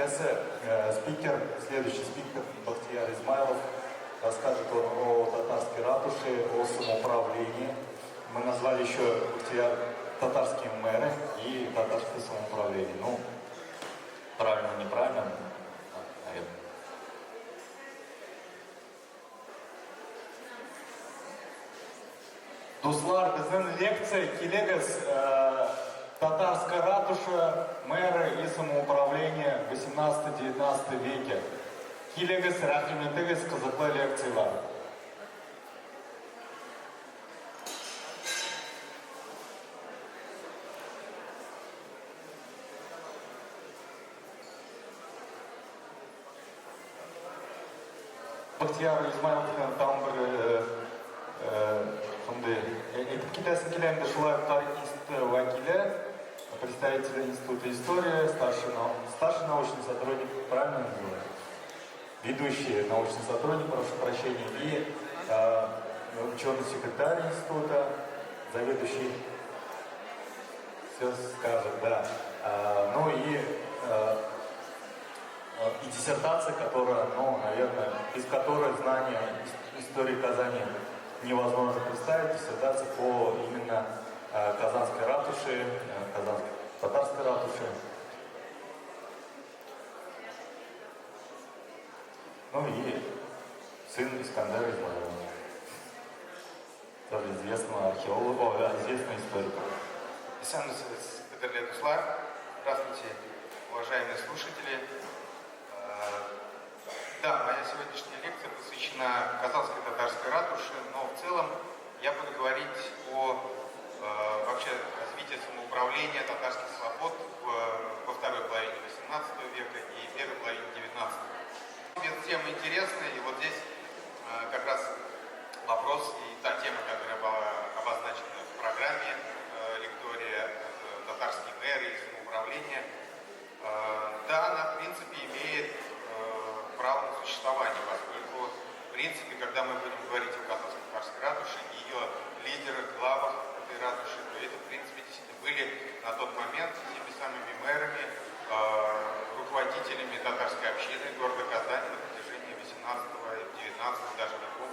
келесі следующий спикер Бахтияр Измайлов. Расскажет он о татарской ратуше, о самоуправлении. Мы назвали еще Бахтияр татарские мэры и татарское самоуправление. Ну, правильно, неправильно, наверное. Дуслар, біздің лекция келегіз татарская ратуша, мэры и самоуправление в 18-19 веке. Келегіз, рахметігіз, қызықлы лекциялар. Бахтияр Измайловтың там бір айтып кетесін келемді шулай тарих институты вакилі, представитель института истории, старший научный сотрудник, правильно называю? Ведущий научный сотрудник, прошу прощения, и ученый секретарь института, заведующий, все скажет, да. Ну и диссертация, которая, ну, наверное, без которой знания истории Казани невозможно представить, диссертация по именно Казанской ратуше, татарской ратуше. Ну и сын Искандера Измайлова, тоже известного археолога, известного историка. Здравствуйте, уважаемые слушатели. Да, моя сегодняшняя лекция посвящена Казанской татарской ратуше, но в целом я буду говорить о вообще развитии самоуправления татарских слобод во второй половине XVIII века и первой половине XIX. Тема интересная, и вот здесь как раз вопрос и та тема, которая была обозначена в программе лектория «Татарские мэры и самоуправление». Да, она в принципе имеет право на существование, поскольку, в принципе, когда мы будем говорить о Казанской татарской ратуше и ее лидерах, главах этой ратуши, то это, в принципе, действительно были на тот момент теми самыми мэрами, руководителями татарской общины города Казани на протяжении 18-19 даже веков.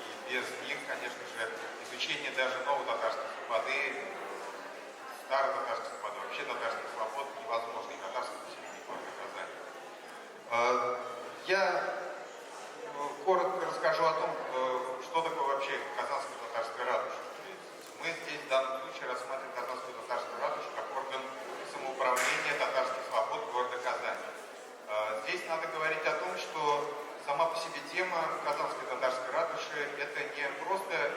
И без них, конечно же, изучение даже новой татарской слободы, старой татарской слободы, вообще татарских слобод невозможно, и татарского населения города Казани. Я коротко расскажу о том, что такое вообще Казанская татарская ратуша. Мы здесь в данном случае рассматриваем Казанскую татарскую ратушу как орган самоуправления татарских слобод города Казани. Здесь надо говорить о том, что сама по себе тема Казанской татарской ратуши – это не просто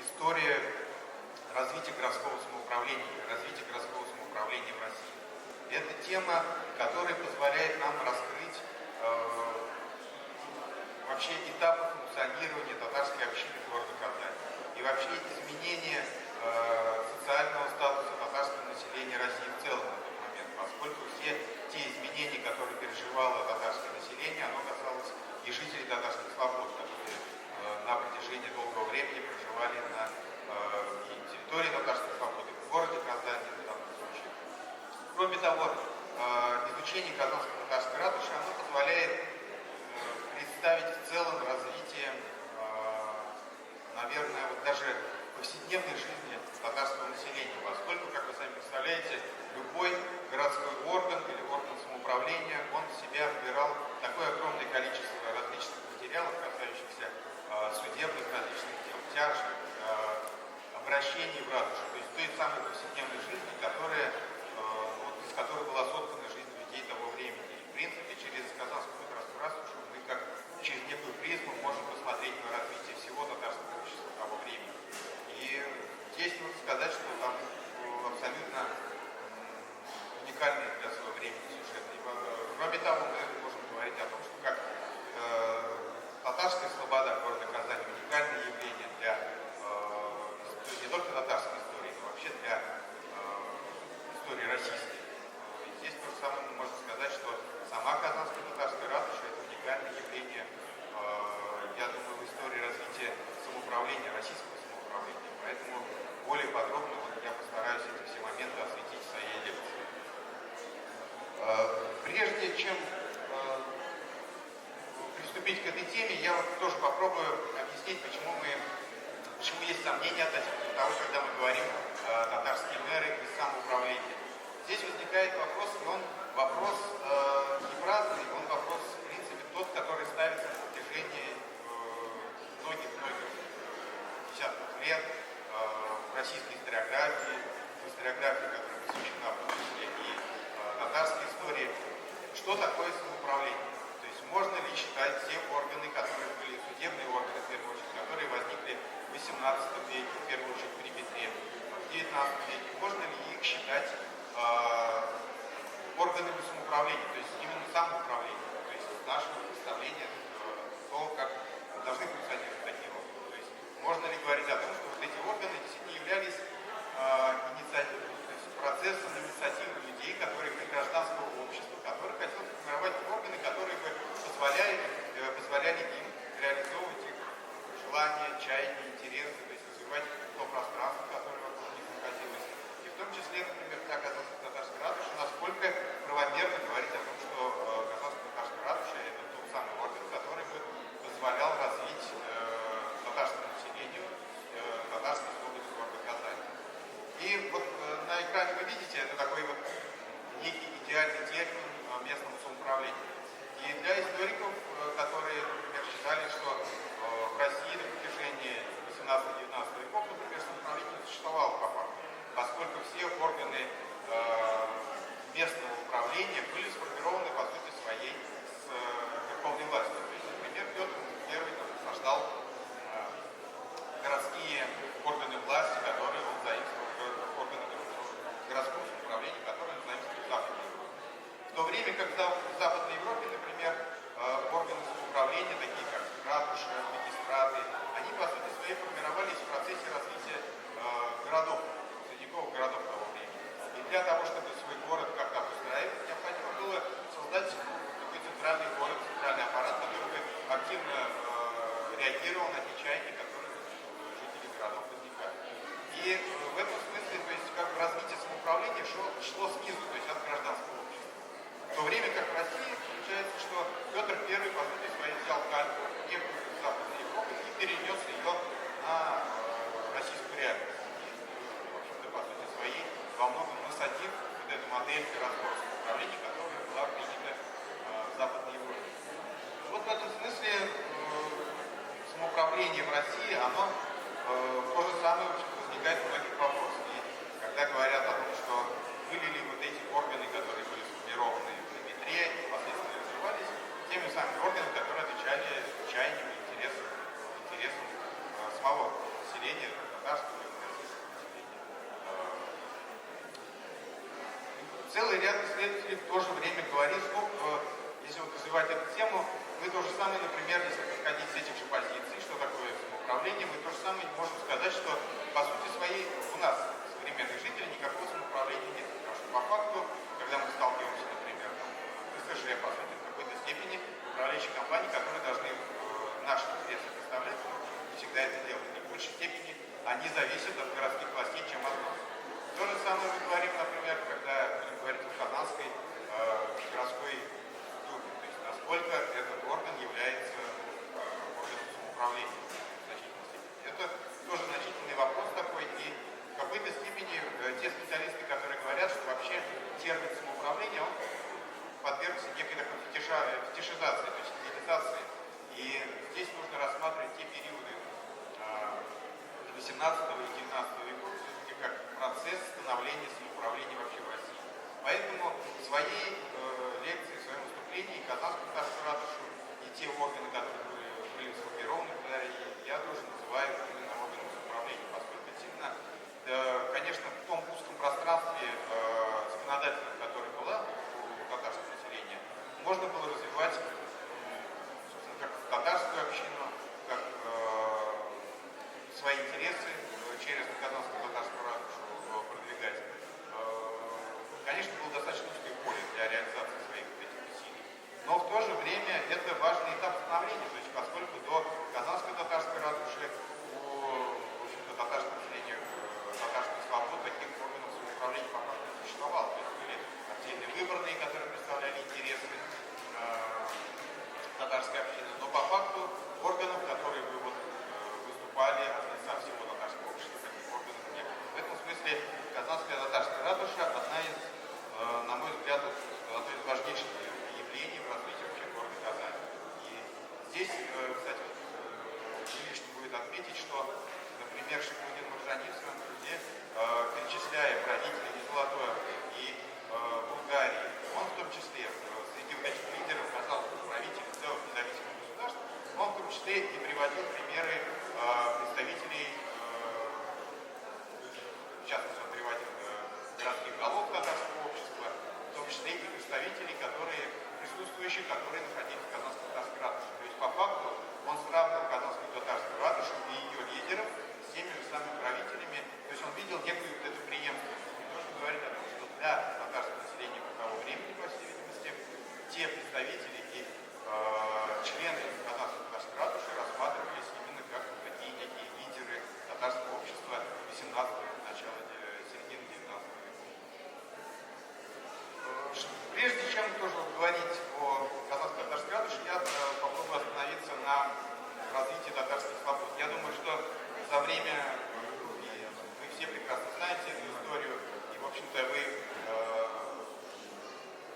история развития городского самоуправления в России. Это тема, которая позволяет нам раскрыть вообще этапы функционирования татарской общины города Казани и вообще изменение социального статуса татарского населения России в целом на тот момент, поскольку все те изменения, которые переживало татарское население, оно касалось и жителей татарских слобод, которые на протяжении долгого времени проживали на территории татарской слободы, в городе Казани в данном случае. Кроме того, изучение Казанской татарской ратуши, оно позволяет представить в целом развитие, наверное, вот даже повседневной жизни татарского населения, поскольку, как вы сами представляете, любой городской орган или орган самоуправления, он в себя вбирал такое огромное количество различных материалов, касающихся судебных различных дел, тяжб, обращений в ратушу, то есть той самой повседневной жизни, из которой была соткана жизнь людей того времени. И, в принципе, через Казанскую татарскую ратушу мы как через некую призму можем посмотреть на развитие всего татарского общества того времени. И здесь нужно сказать, что там абсолютно уникальные для своего времени сюжеты. Кроме того, мы можем говорить о том, что как татарская слобода города Казани уникальное явление для не только татарской истории, но вообще для истории российской. И здесь то же самое мы можем сказать, что сама Казанская татарская ратуша – это уникальное явление, я думаю, в истории развития самоуправления, российского самоуправления. Поэтому более подробно я постараюсь эти все моменты осветить в своей лекции. При прежде чем приступить к этой теме, я вот тоже попробую объяснить, почему есть сомнения относительно того, когда мы говорим татарские мэры и самоуправление. Здесь возникает вопрос, и он вопрос не праздный, он вопрос, в принципе, тот, который ставится на протяжении многих-многих десятков лет в российской историографии, которая посвящена в том числе и татарской истории. Что такое самоуправление? То есть можно ли считать те органы, которые были судебные органы, в первую очередь, которые возникли в XVIII веке, в первую очередь при Петре, в XIX веке, можно ли их считать органами самоуправления, то есть именно самоуправлением, то есть нашего представления то, как должны функционировать такие органы. То есть можно ли говорить о том, что вот эти органы действительно являлись процессом инициативы людей, которые при гражданского общества, которые хотели формировать органы, которые бы позволяли им реализовывать их желания, чаяния, интересы, то есть развивать то пространство, которое вокруг них находилось. И в том числе, например, для Казанской-Татарской ратуши, насколько правомерно говорить о том, что Казанская-Татарская ратуша — это тот самый орган, который бы позволял развить татарскому населению татарский область города Казани. И вот на экране вы видите, это такой вот некий идеальный термин местного самоуправления. И для историков, которые, например, считали, что в России на протяжении 18-19 веков, например, самоуправление не существовало по факту, поскольку все органы местного управления были сформированы по сути своей с верховной властью. То есть, например, Петр I создал городские органы власти, которые он заимствовал, органы городского самоуправления, которые он заимствовал в Западной Европе. В то время как в Западной Европе, например, органы самоуправления, такие как ратуши, магистраты, они по сути своей формировались в процессе развития городов, средневековых городов того времени. И для того, чтобы свой город как-то обустраивать, необходимо было создать такой центральный город, центральный аппарат, который бы активно реагировал на те чаяния, которые жители городов возникали. И в этом смысле, то есть, как бы развитие самоуправления шло снизу, то есть от гражданского общества. В то время как в России получается, что Петр I, по сути своей, взял кальку некую из Западной Европы и перенес ее на российскую реальность. И, в общем-то, по сути своей, во многом насадив вот эту модель городского самоуправления, которая была принята в Западной Европе. Вот в этом смысле самоуправление в России, оно то же самое возникает у многих вопросов. И когда говорят о том, что были ли вот эти органы, которые были сформированы при Петре и впоследствии развивались, теми самыми органами, которые отвечали чаяниям и интересам самого населения, татарского и российского населения. Целый ряд исследователей в то же время говорит, что если вот развивать эту тему, мы то же самое, например, если подходить с этих же позиций, что такое самоуправление, мы то же самое можем сказать, что по сути своей у нас, современных жителей, никакого самоуправления нет. Потому что по факту, когда мы сталкиваемся, например, с СЖ, по сути, в какой-то степени управляющие компании, которые должны наши интересы представлять, всегда это делают, и в большей степени они зависят от городских властей, чем от нас. То же самое мы говорим, например, когда будем говорить о Казанской городской думе, то есть насколько этот орган является органом самоуправления в значительной степени. Это тоже значительный вопрос такой, и в какой-то степени те специалисты, которые говорят, что вообще термин самоуправления, он подвергся некой такой фетишизации, то есть идеализации. И здесь нужно рассматривать те периоды 18 и 19 веков все-таки как процесс становления самоуправления вообще в России. Поэтому в своей лекции, в своем выступлении Казанскую Татарскую ратушу и те органы, которые были сформированы, я тоже называю именно органом самоуправления, поскольку действительно, конечно, в том узком пространстве законодательном, которое было у татарского населения, можно было развивать, собственно, как татарскую общину, как свои интересы через Казанскую Татарскую ратушу продвигать. Конечно, было достаточно узкое поле для реализации своих этих усилий. Но в то же время это важный этап становления, то есть поскольку до Казанской Татарской ратуши в общем-то, татарского населения, татарских свобод таких органов самоуправления по факту не существовало. То есть были отдельные выборные, которые представляли интерес одно из важнейших явлений в развитии вообще города Казани. И здесь, кстати, не лишним будет отметить, что, например, Шахмудин Мурзанив в своем труде, перечисляя правителей и Золотой и Булгарии, он в том числе среди вот этих лидеров, казалось бы, правителей целых независимых государств, он в том числе и приводил примеры представителей, в частности, он приводил городских голов татарского общества, в том числе и представителей, присутствующих, которые находились в Казанской татарской ратуше. То есть, по факту, он сравнивал Казанскую татарскую ратушу и ее лидеров с теми же самыми правителями. То есть, он видел некую вот эту преемственность. И нужно говорить о том, что для татарского населения того времени, по всей видимости, те представители и члены Казанской татарской ратуши рассматривались именно как такие некие лидеры татарского общества 18 века, начала середины 19 века. Прежде чем тоже говорить о Казанской татарской ратуше, я попробую остановиться на развитии татарских свобод. Я думаю, что за время, вы все прекрасно знаете эту историю, и, в общем-то, вы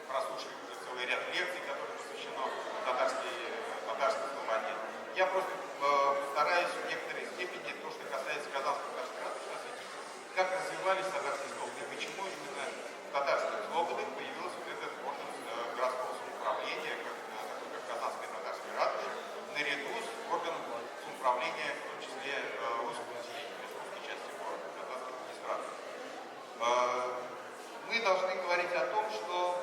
прослушали уже целый ряд лекций, которые посвящены татарской слободе. Я просто постараюсь в некоторой степени, то, что касается Казанской татарской ратуши, осветить, как развивались татарские слободы, и почему именно в татарских слободах появился вот этот орган городского самоуправления, как Казанская татарская ратуша, наряду с органом самоуправления, в том числе русского населения, то есть русской части города, казанской администрации. Мы должны говорить о том, что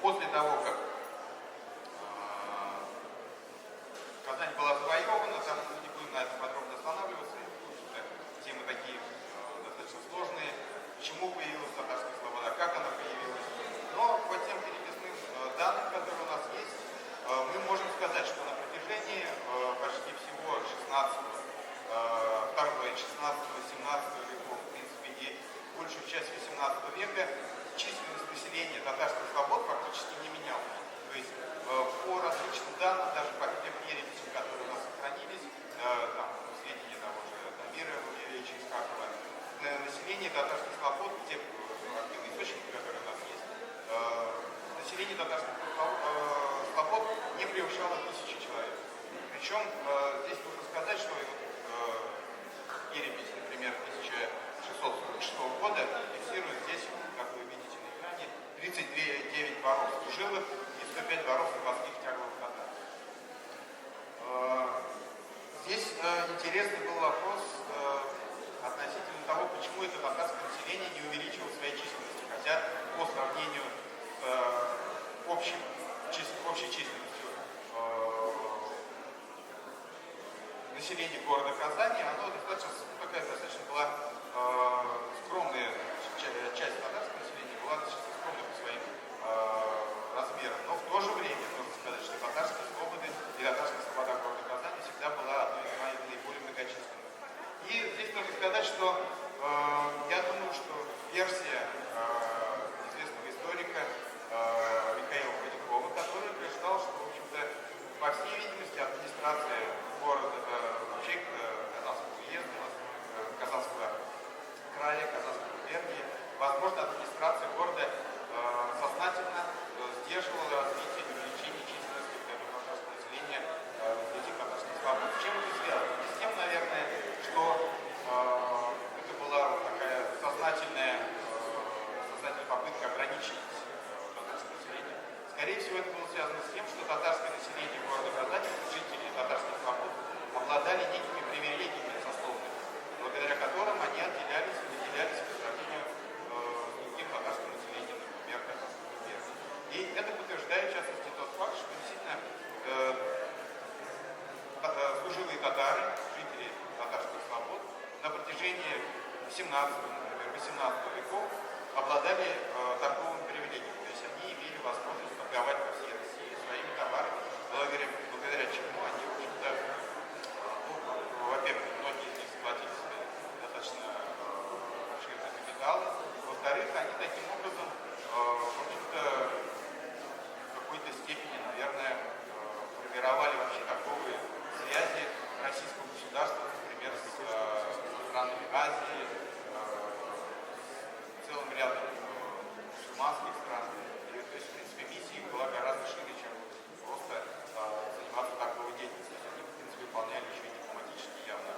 после того, как Казань была завоевана, там не будем на этом подробно останавливаться, темы такие достаточно сложные, почему появилась татарская слобода, как она появилась. Но по тем переписным данным, которые у нас есть, мы можем сказать, что на протяжении почти всего 16-17 веков, в принципе, и большую часть 18 века, численность населения татарских слобод практически не менялась. То есть по различным данным, даже по тем переписям, которые у нас сохранились, там, сведения того же Дамира Ильича Искакова, население татарских слобод, те активные источники, которые у нас есть, население татарских слобод не превышало 1000 человек. Причем здесь нужно сказать, что перепись, например, 1646 года фиксирует здесь, как вы видите на экране, 39 дворов служилых и 105 дворов слободских тягловых татар. Здесь интересный был вопрос относительно того, почему это татарское население не увеличило своей численности, хотя по сравнению с общей численностью населения города Казани, оно достаточно была скромная часть татарского населения, была достаточно скромной по своим размерам. Но в то же время нужно сказать, что татарские слободы и татарская слобода города Казани всегда была одной из наиболее многочисленных. И здесь нужно сказать, что я думаю, что версия известного историка Михаила Ходякова, который утверждал, что, в общем-то, по всей видимости, администрация города, вообще Казанского уезда, Казанского края, Казанской губернии, возможно, администрация города сознательно сдерживала развитие и увеличение численности этого татарского населения среди татарских слобод. С чем это связано? Не с тем, наверное, что это была такая сознательная попытка ограничить татарское население. Скорее всего, это было связано с тем, что татарское население города Казани, жители татарских слобод, обладали некими привилегиями сословными, благодаря которым они отделялись и выделялись по сравнению с другим татарским населением, например, Казанской губернии. И это подтверждает, в частности, тот факт, что действительно служилые татары, жители татарских слобод, на протяжении 17, например, 18 веков обладали торговыми привилегиями. То есть они имели возможность торговать по всей России своими товарами, благодаря чему они, в общем-то, во-первых, многие из них сплотили себе достаточно обширные капиталы. Во-вторых, они таким образом, в общем-то, в какой-то степени, наверное, формировали вообще торговые связи российского государства, например, с странами Азии, целым рядом мусульманских стран. И То есть, в принципе, миссия их была гораздо шире, чем просто заниматься торговой деятельностью. Они, в принципе, выполняли еще и дипломатические явно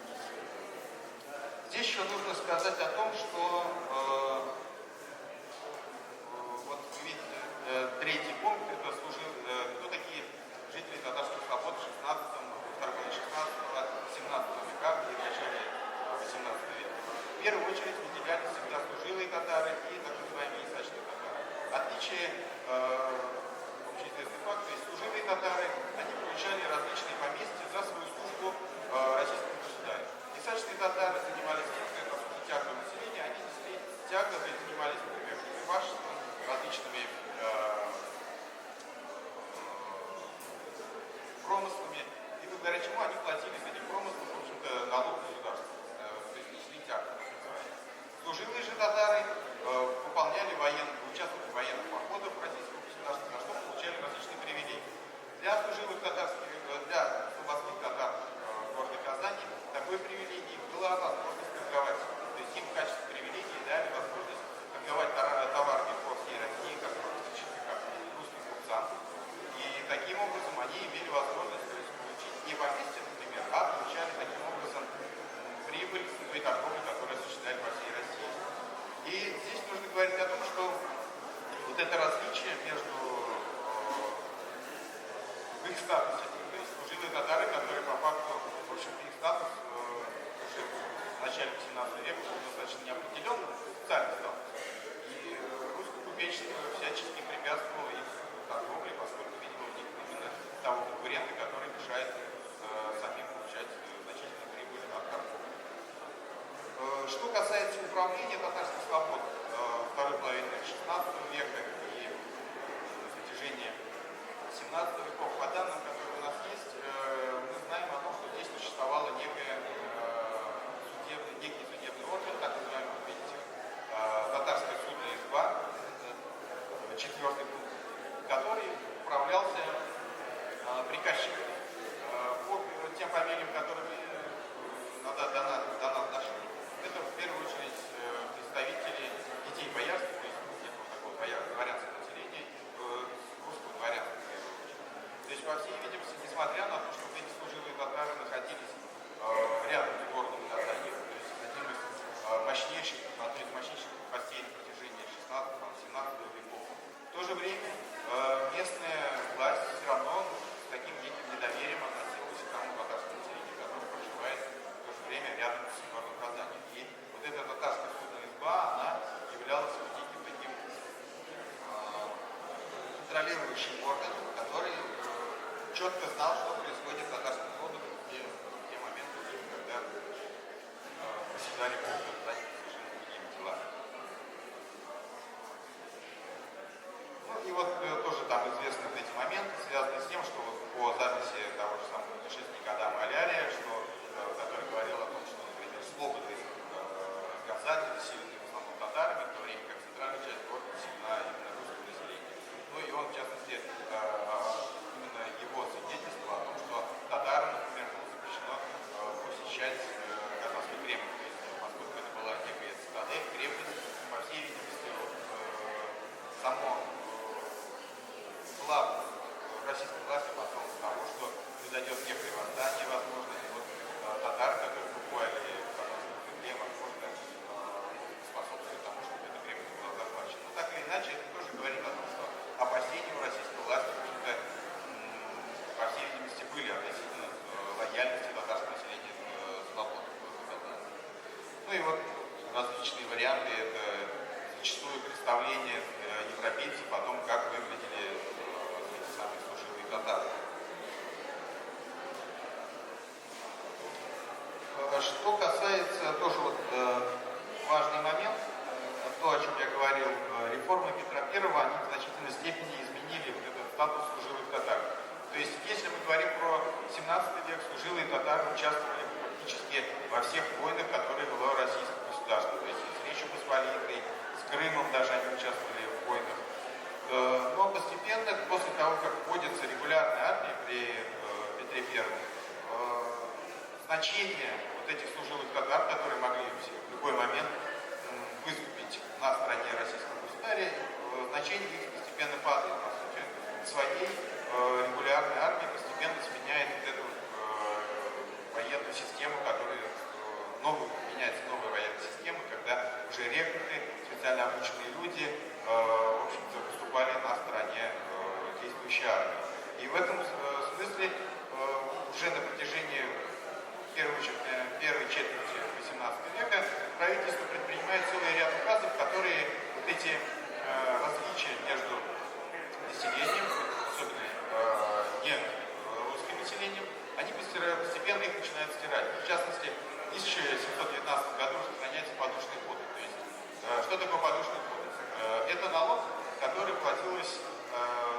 миссии. Здесь еще нужно сказать о том, что вот вы видите, третий пункт, это кто такие жители татарских слобод в 16-17 веках и в начале 18 века. В первую очередь выделялись всегда служилые татары и так называемые исачные татары. Отличие, общеизвестный факт, то есть служилые татары, они получали различные поместья за свою службу российскому государю. Исачные татары занимались тяглым населением, они несли тягло, то есть занимались, например, рыбачеством, различными промыслами, и благодаря чему они платили за этих промыслов, в общем-то, налог государству, то есть несли тягло. Служилые же татары участвовали в военных походах российского государства, за что получали различные привилегии. Для служилых для слободских татар города Казани такой привилегией была возможность торговать. То есть им в качестве привилегии дали возможность торговать товарами по всей России, как практически как русским купцам. И таким образом они имели возможность, то есть, получить не поместье, например, а получали таким образом прибыль с той торговли, которую осуществляли по всей России. И здесь нужно говорить о том, что вот это различие между в их статусе, то есть служилые татары, которые по факту, в общем-то, их статус уже в начале 18 века был достаточно неопределенным, социальный статус. И русское купечество всячески препятствовало их торговле, поскольку, видимо, у них именно того конкурента, который мешает самим получать значительную прибыль от торговли. Что касается управления татарских слобод второй половины 16 века и на протяжении 17 веков, по данным, которые у нас есть, мы знаем о том, что здесь существовало некий судебный орган, так называемый, видите, татарская судная изба, это четвертый пункт, который управлялся приказчиками по тем фамилиям, которыми до нас дошли. Это в первую очередь представители детей боярства, то есть некого такого дворянского населения, русского дворянства в первую очередь. То есть, по всей видимости, несмотря на то, что эти служилые татары находились рядом с городом Казани, то есть одним из мощнейших постелей на протяжении 16-17 веков, в то же время местная власть все равно с таким неким недоверием относилась к тому татарскому населению, которое проживает в то же время рядом с городом Казани. И вот эта татарская судная изба, она являлась неким таким контролирующим органом, который четко знал, что происходит в татарском народе в те моменты, когда проседали полностью совершенно другими делами. Ну и вот тоже там известны вот эти моменты, связанные с тем, что вот по записи того же самого путешественника Адама Алярия, который говорил о том, что, например, слободы Казани заселены в основном татарами, в то время как центральная часть города заселена именно русским населением. Ну и он, в частности, именно его свидетельство о том, что татарам, например, было запрещено посещать Казанский Кремль, то есть, поскольку это была некая цитадель, крепость, по всей видимости, само главное российской власти потом того, что произойдет некое восстание, возможно, и вот татар, которые покупали в Казанском Кремле, возможно, способствует тому, чтобы эта крепость была захвачена. Но так или иначе, это тоже говорит о том, что опасения у российской власти, в общем-то, по всей видимости, были относительно лояльности татарского населения свободы. Ну и вот различные варианты, это зачастую представление европейцев о том, как выглядели эти самые служилые татары. Что касается тоже вот важный момент, то, о чем я говорил, реформы Петра I, они в значительной степени изменили вот этот статус служилых татар. То есть, если мы говорим про 17 век, служилые татары участвовали практически во всех войнах, которые было российское государство. То есть, с Речью Посполитой, с Крымом даже они участвовали в войнах. Но постепенно, после того, как вводится регулярная армия при Петре I, значение вот этих служилых татар, которые могли в любой момент выступить на стороне российского государя, значение их помощи армии. И в этом смысле уже на протяжении первой четверти XVIII века правительство предпринимает целый ряд указов, которые вот эти различия между населением, особенно не русским населением, они постепенно их начинают стирать. В частности, в 1719 году распространяется подушный кодекс. То есть, что такое подушный кодекс? Это налог, который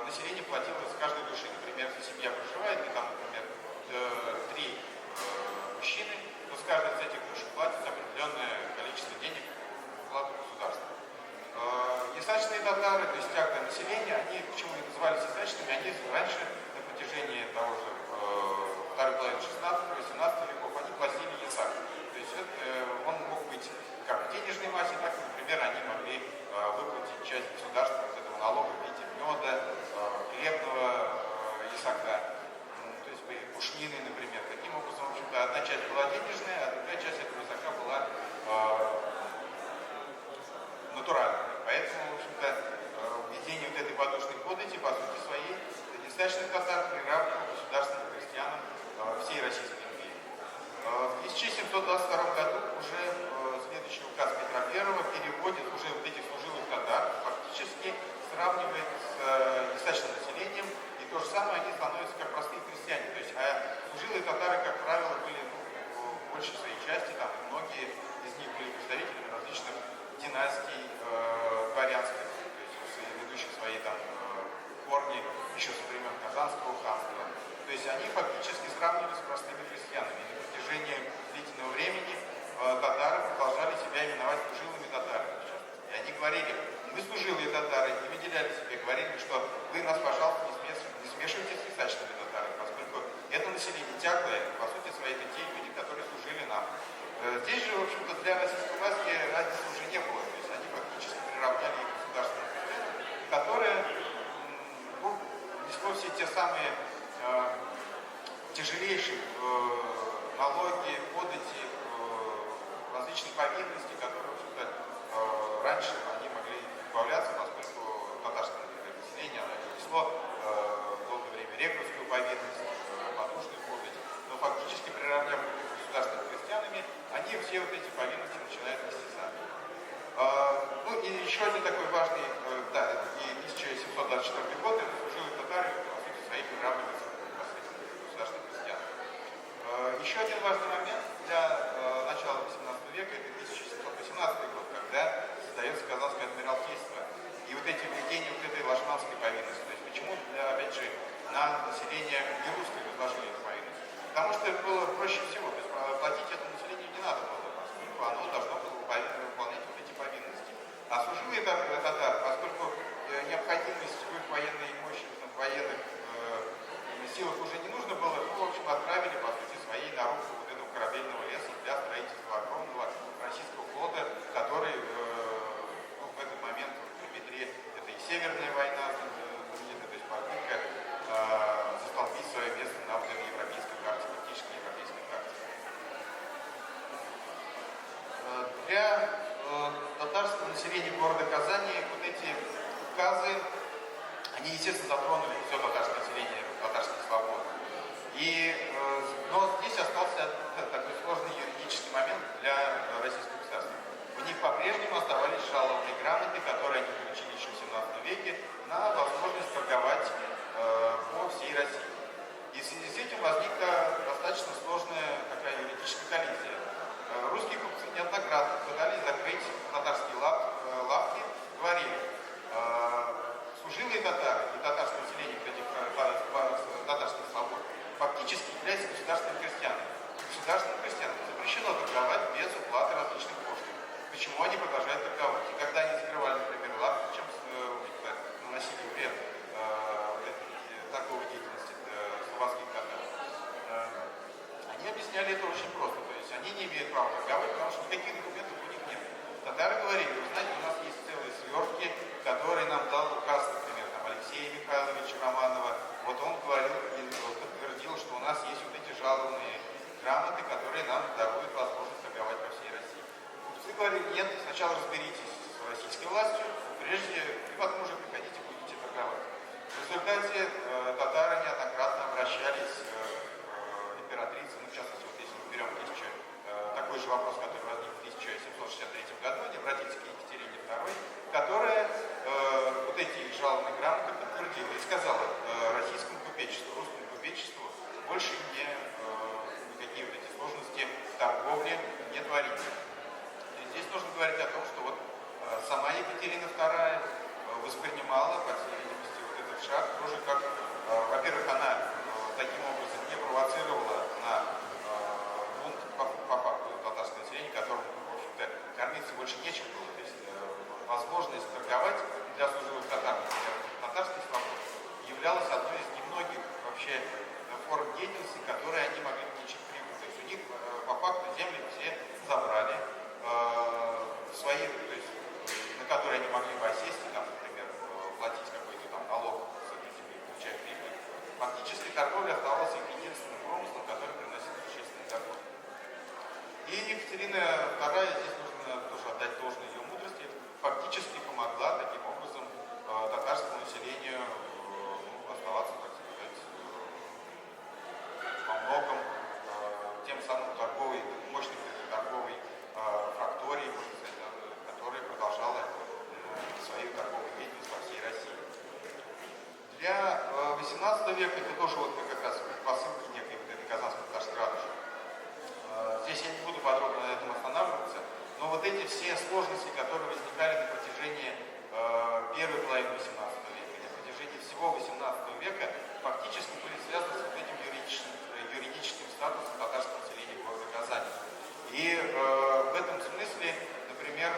население платило с каждой души. Например, если семья проживает, и там, например, 3 мужчины, то с каждой из этих душ платится определенное количество денег в вкладу государства. Ясачные татары, то есть тяглое население, они почему и назывались ясачными, они раньше, на протяжении того же второй половины 16-18 веков, они платили ясак. То есть он мог быть как в денежной массе, так и, например, они могли выплатить часть государства вот этого налога в виде меда, хлебного ясака, то есть пушнины, например. Таким образом, в общем-то, одна часть была денежная, а другая часть этого ясака была натуральной. Поэтому, в общем-то, введение вот этой подушной подати, по сути своей, ясачных татар приравнивал государственным крестьянам всей Российской империи. В 1722 году уже следующий указ Петра I переводит уже вот этих служилых татар, фактически сравнивает с ясачным населением, и то же самое они становятся как простые крестьяне. То есть, служилые татары, как правило, были в большей своей части, там многие из них были представителями различных династий дворянских, то есть ведущих свои там корни еще со времен Казанского ханства. То есть они фактически сравнивались с простыми крестьянами. И на протяжении длительного времени татары продолжали себя именовать служилыми татарами. И они говорили, мы служилые татары, не выделяли себе, говорили, что вы нас, пожалуйста, не смешивайте с ясачными татарами, поскольку это население тяглое, по сути своей, это те люди, которые служили нам. Здесь же, в общем-то, для российской власти разницы уже не было. То есть они фактически приравняли их к государственным предприятиям, которые несло все те самые тяжелейшие налоги, подати, различные повинности, которые, в общем-то, раньше они могли избавляться, поскольку татарское население несло долгое время рекрутскую повинность, подушную подать, но фактически приравняв государственными крестьянами, они все вот эти повинности начинают нести сами. Ну и еще один такой важный, да, и 1724 год, это служилые татары, по сути, своих приравниваются к государственным крестьянам. Еще один важный момент для начала 18 века, это 1718 год, когда создается Казанское адмиралтейство. И вот эти введения вот этой ложманской повинности. То есть почему, опять же, на население не русское возложили эту повинность? Потому что это было проще всего. То есть платить это населению не надо было, поскольку оно должно было выполнять вот эти повинности. А служилые татары, поскольку необходимость в их военной мощи, в военных силах уже не нужно было, ну, в общем, отправили, по сути, своей на руку вот этого корабельного леса для строительства огромного российского флота, который в этот момент при Петре, это и Северная война, то есть попытка застолбить свое место на вот этой европейской карте, практически европейской карте. Для татарского населения города Казани вот эти указы, они, естественно, затронули все татарское население татарских свобод. Но здесь остался такой сложный юридический момент для российского государства. У них по-прежнему оставались жалобные грамоты, которые они получили еще в 17 веке, на возможность торговать по всей России. И в связи с этим возникла достаточно сложная такая юридическая коллизия. Русские купцы неоднократно пытались закрыть татарские лавки, говорили, служилые татары и татарское население этих татарских свобод фактически являются государственными крестьянами. Государственным крестьянам запрещено торговать без уплаты различных пошлин. Почему они продолжают торговать? И когда они закрывали, например, лавки, чем наносили вред торговой деятельности славянских татар, они объясняли это очень просто. То есть они не имеют права торговать, потому что никаких документов у них нет. Татары говорили, вы знаете, у нас есть целые свертки, которые нам дал указ, например, Алексея Михайловича Романова. Вот он говорил и подтвердил, что у нас есть вот эти жалобные грамоты, которые нам даруют возможность торговать по всей России. Купцы говорили, нет, сначала разберитесь с российской властью, прежде и потом уже приходите, будете торговать. В результате вопрос, который возник в 1763 году, они обратились к Екатерине II, которая вот эти жалобные грамоты подтвердила и сказала российскому купечеству, русскому купечеству больше никакие вот эти сложности в торговле не творить. И здесь нужно говорить о том, что вот сама Екатерина II воспринимала, по всей видимости, вот этот шаг тоже как, во-первых, она таким образом не провоцировала на бунт по факту татарского населения, которому, в общем-то, кормиться больше нечем было. То есть возможность торговать для служилых татар, например, татарский свобод, являлась одной из немногих вообще форм деятельности, которые они могли получить прибыль. То есть у них по факту земли все забрали, свои, то есть, на которые они могли бы осесть, там, например, платить какой-то там налог с этой земли, получать прибыль. Фактически торговля оставалась их единственным промыслом, который приносил существенный доход. И Екатерина II, здесь нужно тоже отдать должное ее мудрости, фактически помогла таким образом татарскому населению оставаться, так сказать, во многом тем самым мощной торговой факторией, можно сказать, которая продолжала свою торговую деятельность по всей России. Для XVIII века это тоже вот как раз посылки некой вот этой казанско-татарской ратуши. Здесь я не буду подробно на этом останавливаться, но вот эти все сложности, которые возникали на протяжении первой половины XVIII века, на протяжении всего XVIII века, фактически были связаны с вот этим юридическим статусом татарского населения города Казани. И в этом смысле, например,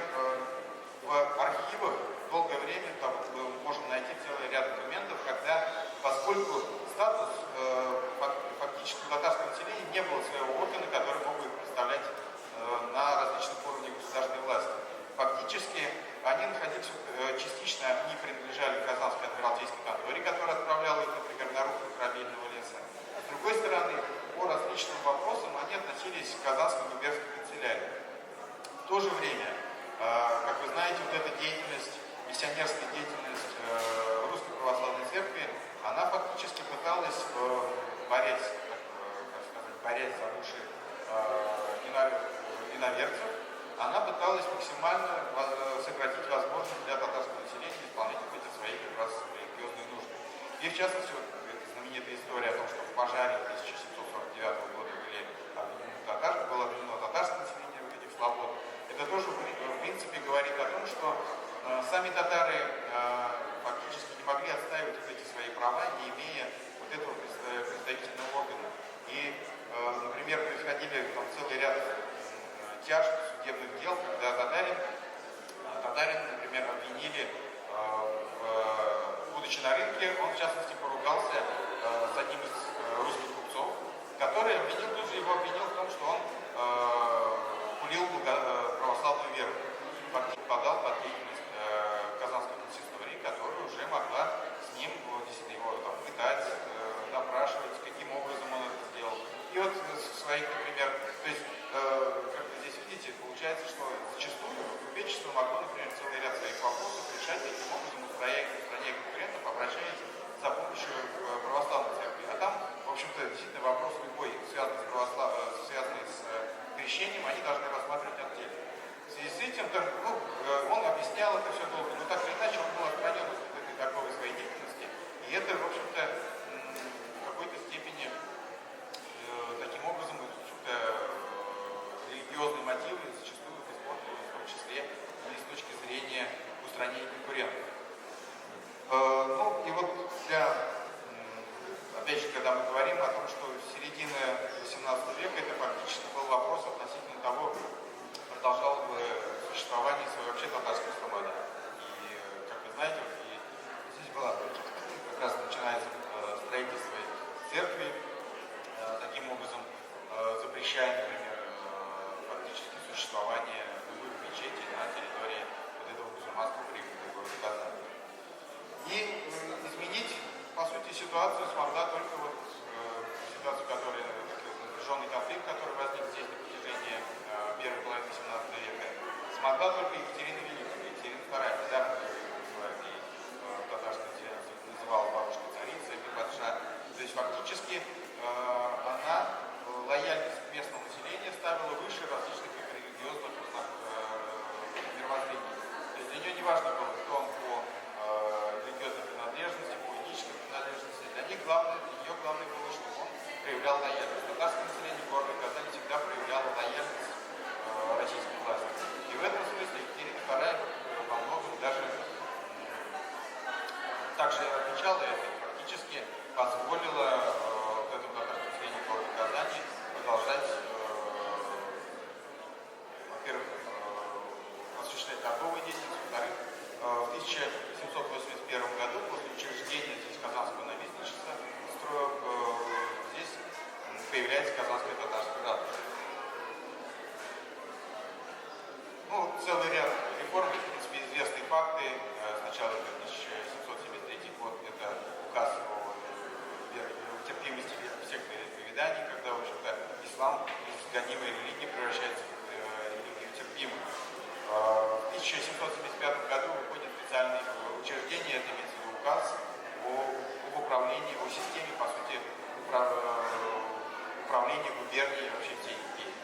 в архивах долгое время там, мы можем найти целый ряд документов, когда, поскольку статус фактически татарского населения не было своего органа, который мог бы представлять на различных уровнях государственной власти. Фактически они находились, частично они принадлежали к Казанской адмиралтейской конторе, которая отправляла их, например, на рухлядь корабельного леса. С другой стороны, по различным вопросам они относились к Казанской губернской канцелярии. В то же время, как вы знаете, вот эта деятельность, миссионерская деятельность Русской Православной Церкви, она фактически пыталась, борясь за души иноверцев, она пыталась максимально сократить возможность для татарского населения исполнять эти свои как раз религиозные нужды. И в частности, вот эта знаменитая история о том, что в пожаре 1749 года было обвинено татарское население в этих слобод, это тоже в принципе говорит о том, что сами татары фактически не могли отстаивать вот эти свои права, не имея вот этого представительного органа. И, например, происходили там целый ряд тяжб судебных дел, когда татарин, например, обвинили, будучи на рынке, он в частности поругался с одним из русских купцов, который его обвинил в том, что он пулил православную веру. Фактически подал под деятельность Казанской консистории, которая уже могла с ним действительно его там, пытать, допрашивать, каким образом он это сделал. И вот своих, например, то есть, как вы здесь видите, получается, что зачастую купечество могло, например, целый ряд своих вопросов решать таким образом, устраняя конкурентов, обращаясь за помощью православной церкви. А там, в общем-то, действительно вопрос любой, связанный с крещением, они должны рассматривать отдельно. В связи с этим он объяснял это все долго, но так или иначе он был отстранен от этой торговой своей деятельности. И это, в общем-то, в какой-то степени таким образом, в общем-то, религиозные мотивы зачастую использованы, в том числе и с точки зрения устранения конкурентов. Ну и вот опять же, когда мы говорим о том, что середина XVIII века это фактически был вопрос относительно того, продолжало бы существование своей вообще татарской слободы. И, как вы знаете, и здесь было как раз начинается строительство церкви, таким образом запрещая, например, фактически существование любых мечетей на территории вот этого мусульманского пригорода города Казани. И изменить, по сути, ситуацию смогла только вот ситуацию, которая, напряженный конфликт, который возник здесь на протяжении первой половины XVIII века, смогла только Екатерина Великая, Екатерина II, недаром и татарская население называла бабушкой царицей, Патша. То есть фактически она лояльность местного населения ставила выше различных ее главное было, что он проявлял лояльность. Татарское население города Казани всегда проявляло лояльность российской власти. И в этом смысле Екатерина II во многом даже также отмечала это и фактически позволила вот этому татарскому населению города Казани продолжать, во-первых, осуществлять торговую деятельность, во-вторых, в 1781 году, после учреждения здесь казанского наместничества, здесь появляется Казанская татарская ратуша. Ну, целый ряд реформ, в принципе, известные факты. Сначала это 1773 год, это указ о терпимости всех вероисповеданий, когда, в общем-то, ислам из гонимой религии превращается в религию терпимую. В 1775 году выходит специальное учреждение, это имеется в виду указ об управлении, о системе, по сути, управления губернией вообще всей империи.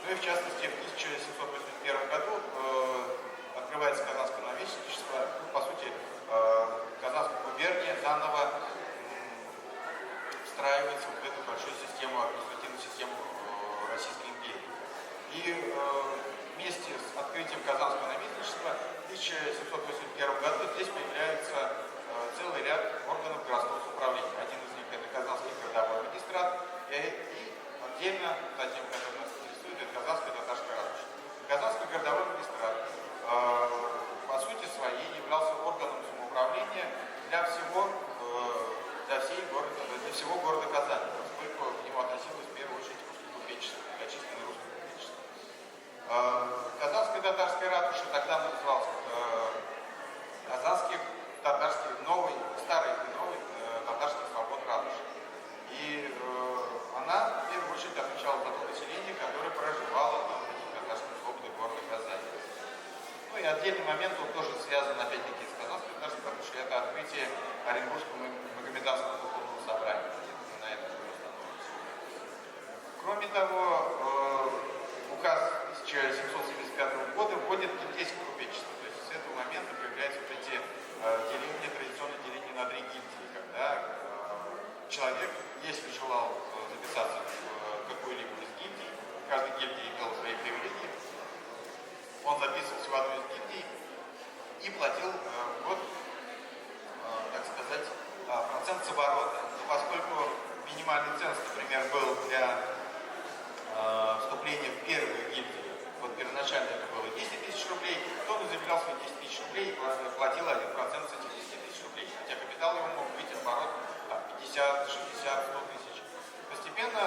Ну и в частности, в 1781 году открывается Казанское наместничество, по сути, Казанская губерния заново встраивается в эту большую систему, административную систему Российской империи. И вместе с открытием Казанского наместничества в 1781 году здесь появляется целый ряд органов городского управления. Один из них это Казанский городовой магистрат, и отдельно, та тема, которая нас интересует, это Казанская татарская ратуша. Казанский городовой магистрат по сути своей являлся органом самоуправления для всего города Казани, поскольку к нему относилось в первую очередь русское купечество, многочисленное русское купечество. Казанская татарская ратуша тогда называлась Казанский татарский новый, старый и новый татарский свобод ратуша. И она в первую очередь отвечала за то население, которое проживало на этих татарских свободах города Казани. Ну и отдельный момент, он тоже связан опять-таки с Казанской татарской ратушей, это открытие Оренбургского Магометанского духовного собрания. Мы на этом уже остановимся. Кроме того, указ 1775 года вводит гильдейское купечество. То есть с этого момента появляются вот эти деления, традиционные деления на три гильдии, когда человек, если желал записаться в какую-либо из гильдий, каждая гильдия имела свои привилегии, он записывался в одну из гильдий и платил в год, так сказать, процент с оборота. Но поскольку минимальный ценз, например, был для вступления в первую гильдию, вот первоначально это было 10 тысяч рублей, то он заявлял свои 10 тысяч рублей и платил 1% с этих 10 тысяч рублей. Хотя капитал его мог быть оборот 50, 60, 100 тысяч. Постепенно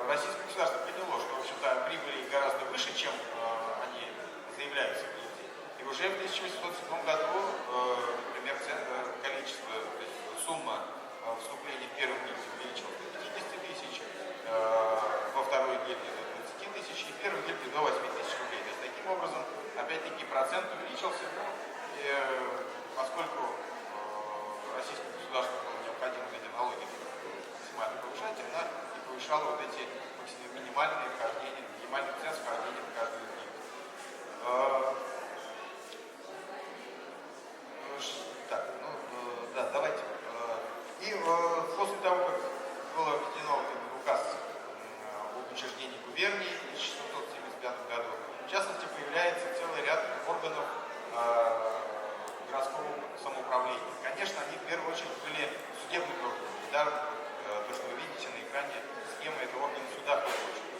российское государство поняло, что, в общем-то, прибыли гораздо выше, чем они заявляются в гильдии. И уже в 1807 году, например, количество, то есть сумма вступления в первую гильдию увеличилась до 50 тысяч, во вторую гильдию до 20 тысяч и в первую гильдию до 8 тысяч рублей. То есть таким образом, опять-таки, процент увеличился, но поскольку российскому государству было необходимо эти налоги максимально повышать, она и повышала вот эти минимальные вхождения, минимальный ценз вхождения в каждую гильдию. Так, ну, да, давайте. И после того, как было введено указ об учреждении губернии в 1775 году, в частности, появляется целый ряд органов городского самоуправления. Конечно, они в первую очередь были судебными органами. Недаром то, что вы видите на экране, схема, это органы суда в первую очередь.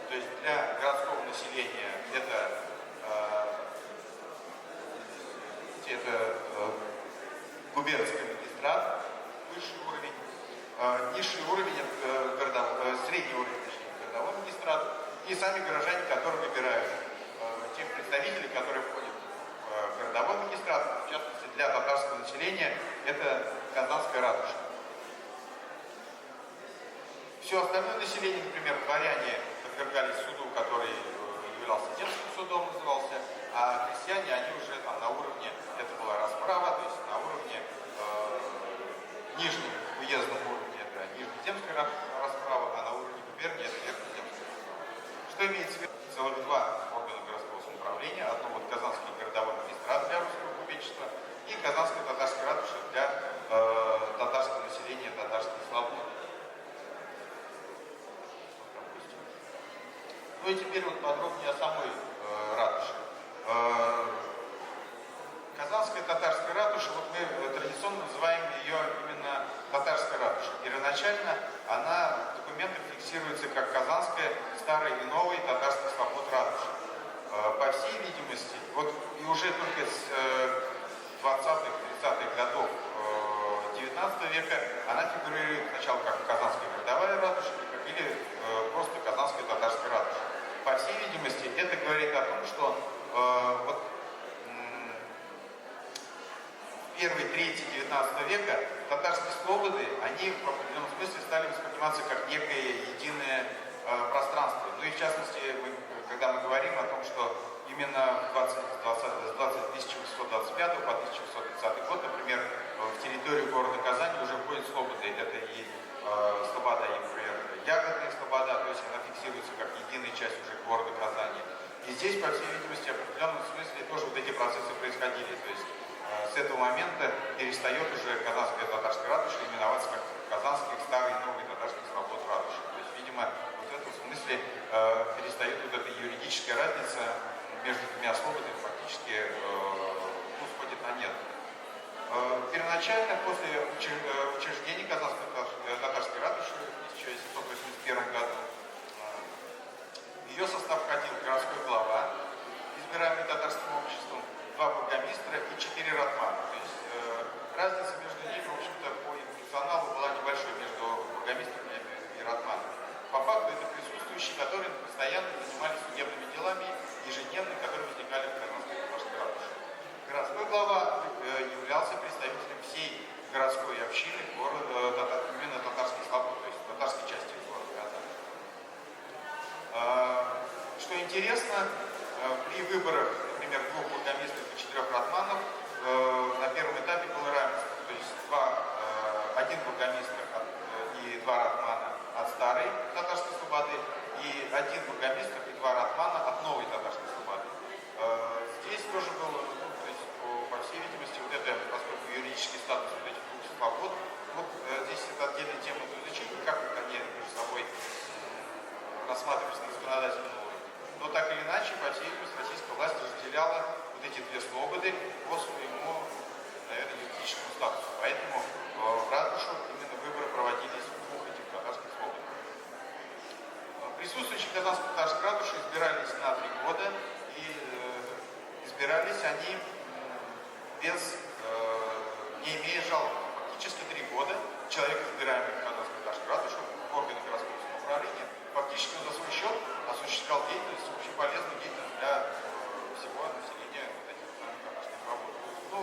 То есть для городского населения это губернский магистрат, высший уровень, низший уровень, средний уровень, точнее, городовой магистрат, и сами горожане, которые выбирают тех представителей, которые входят в городовой магистрат, в частности, для татарского населения, это Казанская ратуша. Все остальное население, например, дворяне подвергались суду, который являлся земским судом, назывался, а крестьяне, они уже там на уровне, это была расправа, то есть на уровне нижнем уездном уровне, это нижнеземская расправа, а на уровне губернии это верхнеземская расправа. Что имеется в виду? Целых два органа городского самоуправления, одно вот Казанский городовой магистрат для русского купечества и Казанская татарская ратуша для татарского населения. Ну и теперь вот подробнее о самой ратуше. Казанская татарская ратуша, вот мы традиционно называем ее именно татарской ратушей. Первоначально она в документах фиксируется как Казанская старой и новой татарской свобод ратуши. По всей видимости, вот и уже только с 20-х, 30-х годов 19 века она фигурирует сначала как Казанская городовая ратуша или просто Казанская татарская ратуша. По всей видимости, это говорит о том, что вот первой трети 19 века татарские слободы, они в определенном смысле стали восприниматься как некое единое пространство. Ну и в частности, когда мы говорим о том, что именно с 1825 по 1830 год, например, в территорию города Казани уже входят слободы. Это и слобода, и, например, Ягодная слобода, то есть она фиксируется как единая часть уже города Казани. И здесь, по всей видимости, в определенном смысле тоже вот эти процессы происходили. То есть с этого момента перестает уже Казанская татарская ратуша именоваться как Казанских старой и новой татарских свобод ратуши. То есть, видимо, вот в этом смысле перестает вот эта юридическая разница между двумя слободами фактически сходит на нет. Первоначально, после учреждения Казанской татарской ратуши в 1781 году, в ее состав входил городской глава, избираемый татарским обществом, 2 бургомистра и 4 ратмана. То есть разница между ними, в общем-то, по функционалу была небольшой между бургомистрами и ратманами. По факту это присутствующие, которые постоянно занимались судебными делами, ежедневно, которые возникали в Казанской татарской ратуше. Городской глава являлся представителем всей городской общины города, именно татарской слободы, то есть татарской части города Казани. Что интересно, при выборах, например, 2 бургомистров и 4 ратманов на первом этапе было равенство. То есть один бургомистр и 2 ратмана от старой татарской слободы и 1 бургомистр и 2 ратмана от новой татарской слободы. Здесь тоже было, то есть, по всей видимости, вот это, поскольку юридический статус вот этих 2 свобод, вот здесь это отдельная тема для изучения, как вот они между собой рассматриваются на законодательном уровне. Но так или иначе, по всей видимости, российская власть разделяла вот эти 2 слободы по своему, наверное, юридическому статусу. Поэтому в ратушу именно выборы проводились в 2 этих татарских слободах. Присутствующие в Казанской татарской ратуше избирались на 3 года, и избирались они не имея жалобы. Фактически 3 года человек, избираемый в Казанской татарской ратуше, в органы городского самоуправления, фактически он за свой счет осуществлял деятельность, общеполезную деятельность для всего населения вот этих татарских свобод. Ну,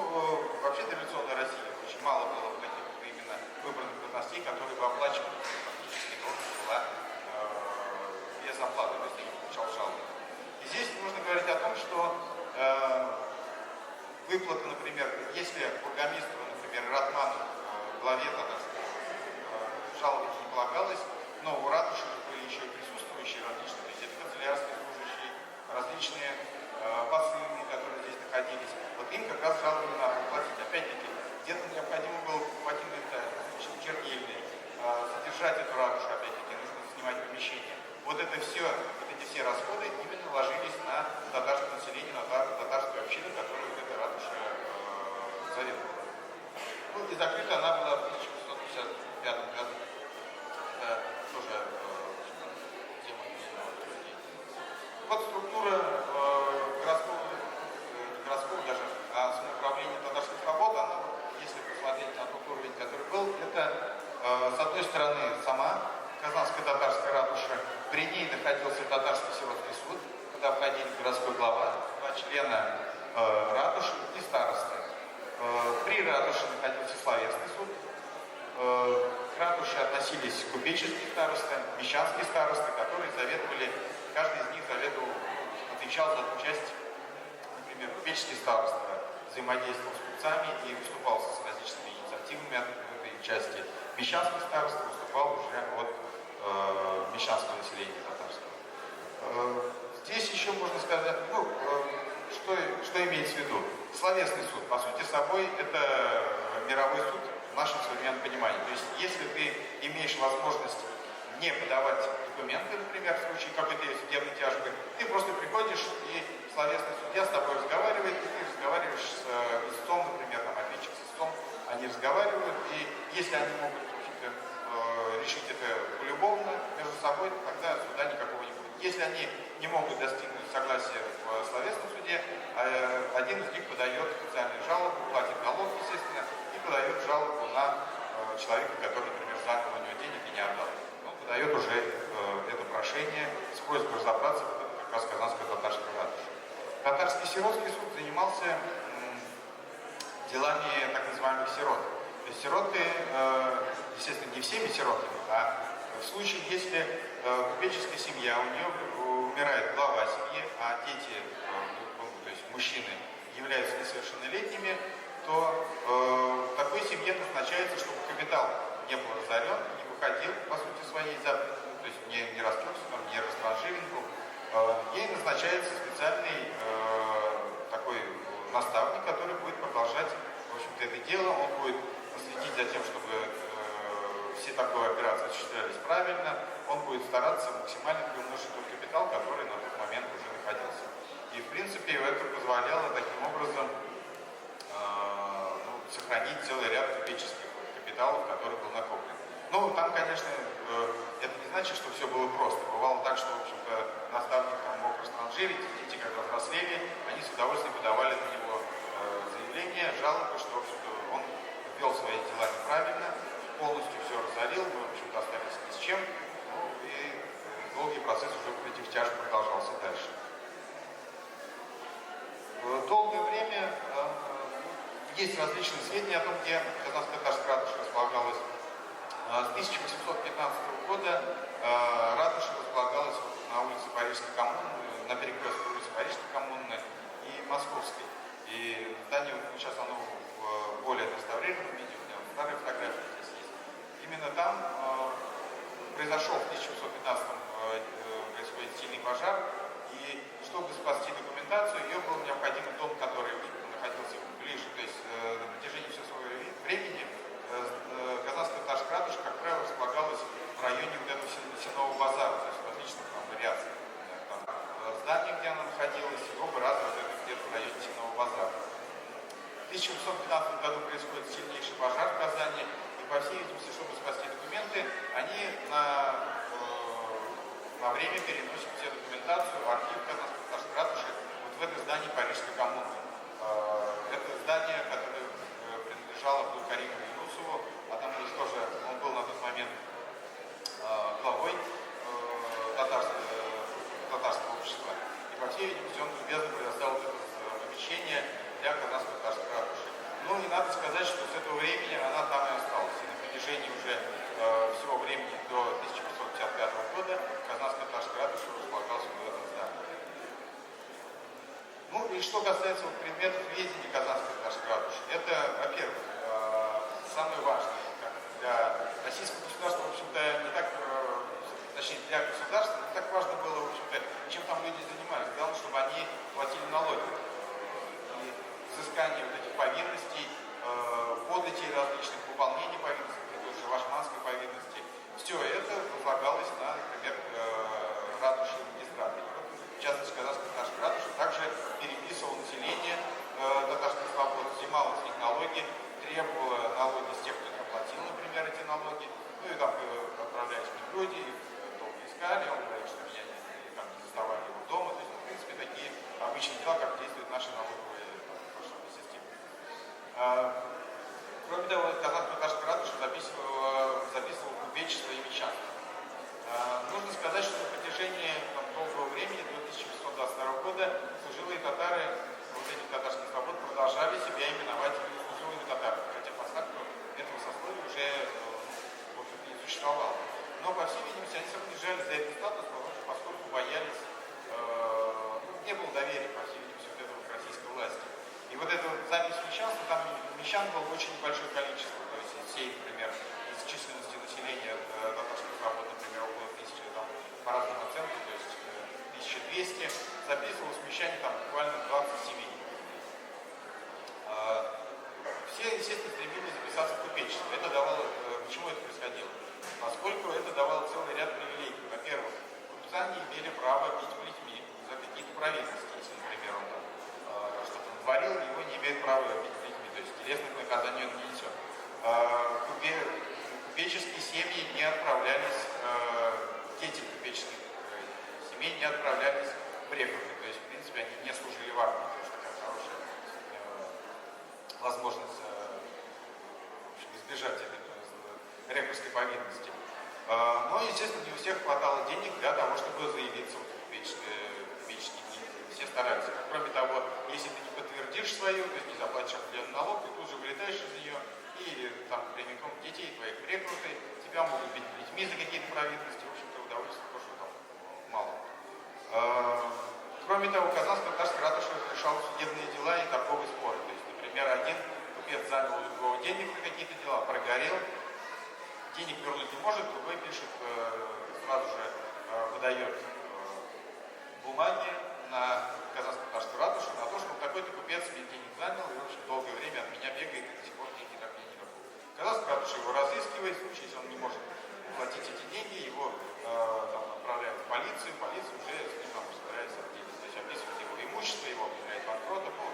вообще традиционная Россия очень мало было вот таких вот именно выбранных должностей, которые бы оплачивали фактически должность была без оплаты, то есть не получал жалобы. И здесь нужно говорить о том, что выплата, например, если бургомистру, например, ратману, главе татарской, жалобы не полагалось, но у ратуши были еще и присутствующие различные, то есть это канцелярские служащие, различные посыльные, которые здесь находились. Вот им как раз жалобы надо платить. Опять-таки, где-то необходимо было покупать инвентарь, чернильный, содержать эту ратушу, опять-таки, нужно снимать помещение. Вот это все, вот эти все расходы именно ложились на татарское население, на татарскую общину, которая вот эта ратуша заведовала. Ну и закрыта она была в 1855 году. Это тоже тема отдельного обсуждения. Вот структура городского даже самоуправления татарской свободы, она, если посмотреть на тот уровень, который был, это с одной стороны сама Казанская татарская ратуша, при ней находился татарский сиротский суд, куда входили городской глава, 2 члена ратуши и старосты. При ратуше находился словесный суд. К ратуше относились купеческие старосты, мещанские старосты, которые заведовали, каждый из них отвечал за ту часть, например, купеческий староста взаимодействовал с купцами и выступал с различными инициативами от этой части. Мещанский староста выступал уже от мещанского населения татарского. Здесь еще можно сказать, что имеется в виду. Словесный суд, по сути собой, это мировой суд в нашем современном понимании. То есть, если ты имеешь возможность не подавать документы, например, в случае какой-то судебной тяжбы. Ты просто приходишь, и словесный судья с тобой разговаривает, и ты разговариваешь с истцом, например, там, ответчик с истцом, они разговаривают, и если они могут, в общем-то, решить это полюбовно между собой, то тогда суда никакого не будет. Если они не могут достигнуть согласия в словесном суде, один из них подает официальную жалобу, платит налог, естественно, и подает жалобу на человека, который, например, занял у него денег и не отдал. Он подает уже это прошение с просьбой разобраться, вот это как раз Казанская татарская ратуша. Татарский сиротский суд занимался делами так называемых сирот. То есть сироты, естественно, не всеми сиротами, а в случае, если купеческая семья, у нее умирает глава семьи, а дети, то есть мужчины, являются несовершеннолетними, то в такой семье назначается, чтобы капитал не был разорен, не выходил, по сути своей, то есть не растрется, не растранжирен был. Ей назначается специальный такой наставник, который будет продолжать, в общем-то, это дело, он будет следить за тем, чтобы все такие операции осуществлялись правильно, он будет стараться максимально приумножить тот капитал, который на тот момент уже находился. И, в принципе, это позволяло таким образом сохранить целый ряд купеческих капиталов, который был накоплен. Ну, там, конечно, это не значит, что все было просто. Бывало так, что, в общем-то, наставник там мог растранжирить, и дети, когда взрослели, они с удовольствием подавали на него заявление, жалобы, что, в общем-то, он вел свои дела неправильно, полностью все разорил, мы, в общем-то, остались ни с чем, ну, и долгий процесс уже этих тяжб продолжался дальше. Долгое время есть различные сведения о том, где Казанская татарская ратуша располагалась. С 1815 года ратуша располагалась на улице Парижской коммуны, на перекрестке улицы Парижской коммуны и Московской. И здание, сейчас оно в более отреставрированном виде, у меня старые фотографии здесь есть. Именно там произошел в 1815 происходит сильный пожар, и чтобы спасти документацию, ее был необходим дом, который находился ближе, то есть на протяжении всего своего времени Казанская татарская ратуша, как правило, располагалась в районе вот этого сенного базара, то есть в различных там вариациях. Там, здание, где она находилась, оба раза вот это где-то в районе сенного базара. В 1815 году происходит сильнейший пожар в Казани, и, по всей видимости, чтобы спасти документы, они на время переносят все документацию, архив Казанской татарской ратуши вот в это здание Парижской коммуны. Это здание, которое принадлежало Абдул Кариму Юнусову, а там тоже он был на тот момент главой татарского общества. И, по всей видимости, он любезно предоставил это помещение для Казанской татарской ратуши. Ну и надо сказать, что с этого времени она там и осталась. И на протяжении уже всего времени до 1855 года Казанская татарская ратуша располагалась в этом здании. Ну и что касается предметов ведения Казанской татарской ратуши, это, во-первых, самое важное для российского государства, в общем-то, не так, точнее, для государства не так важно было, в общем-то, чем там люди занимались. Главное, чтобы они платили налоги. И взыскание вот этих повинностей, податей различных, выполнение повинностей, той же Вашманской повинности, все это возлагалось на, например, ратуши и магистраты. В частности, Казанская татарская ратуша также переписывала население татарских свобод, взимала с них налоги, требовала налоги с тех, кто не оплатил, например, эти налоги. Ну и там отправлялись люди, их долго искали, он говорил, что меня там, не заставали его дома. То есть, в принципе, такие обычные дела, как действуют наши налоговые системы. Кроме того, Казанская татарская ратуша записывала купечество и мещанство. Нужно сказать, что на протяжении долгого времени, до 1822 года, служилые татары, вот этих татарских свобод, продолжали себя именовать служилыми татарами, хотя по факту этого сословия уже, в общем-то, не существовало. Но, по всей видимости, они держались за этот статус, поскольку боялись, не было доверия, по всей видимости, вот этого к российской власти. И вот эта запись мещанства, там мещан было очень небольшое количество, то есть из всей, например, из численности населения татарских свобод, например, около 1000, там, по разным оценкам, то есть 1200, записывалось мещане там буквально 20 семей. Все, естественно, стремились записаться в купечество. Это давало, почему это происходило? Поскольку это давало целый ряд бить людьми, то есть телесных наказаний он не несет. Купеческие семьи не отправлялись, дети купеческих семей не отправлялись в рекруты, то есть, в принципе, они не служили в армии, потому что такая хорошая возможность в общем, избежать этой рекрутской повинности. Но, естественно, не у всех хватало денег для того, чтобы заявиться в купеческие гильдии. Все старались. Кроме того, если ты не подтвердишь свою, то есть не заплатишь определенный налог, ты тут же вылетаешь из нее, и там прямиком детей твоих рекруты, тебя могут бить плетьми за какие-то провинности, в общем-то, удовольствия тоже там мало. Кроме того, Казанско-Татарской ратуши решал судебные дела и торговые споры. То есть, например, один купец занял у другого денег на какие-то дела, прогорел, денег вернуть не может, другой пишет, сразу же выдает бумаги на Казанско-Татарскую ратушу на то, что такой-то купец мне денег занял и, в общем, долгое время от меня бегает и до сих пор деньги так мне не вернул. Казанская ратуша его разыскивает, в случае, если он не может платить эти деньги, его там, отправляют в полицию, полиция уже с ним там разбирается в деле, то есть описывает его имущество, его объявляет банкротом, ну,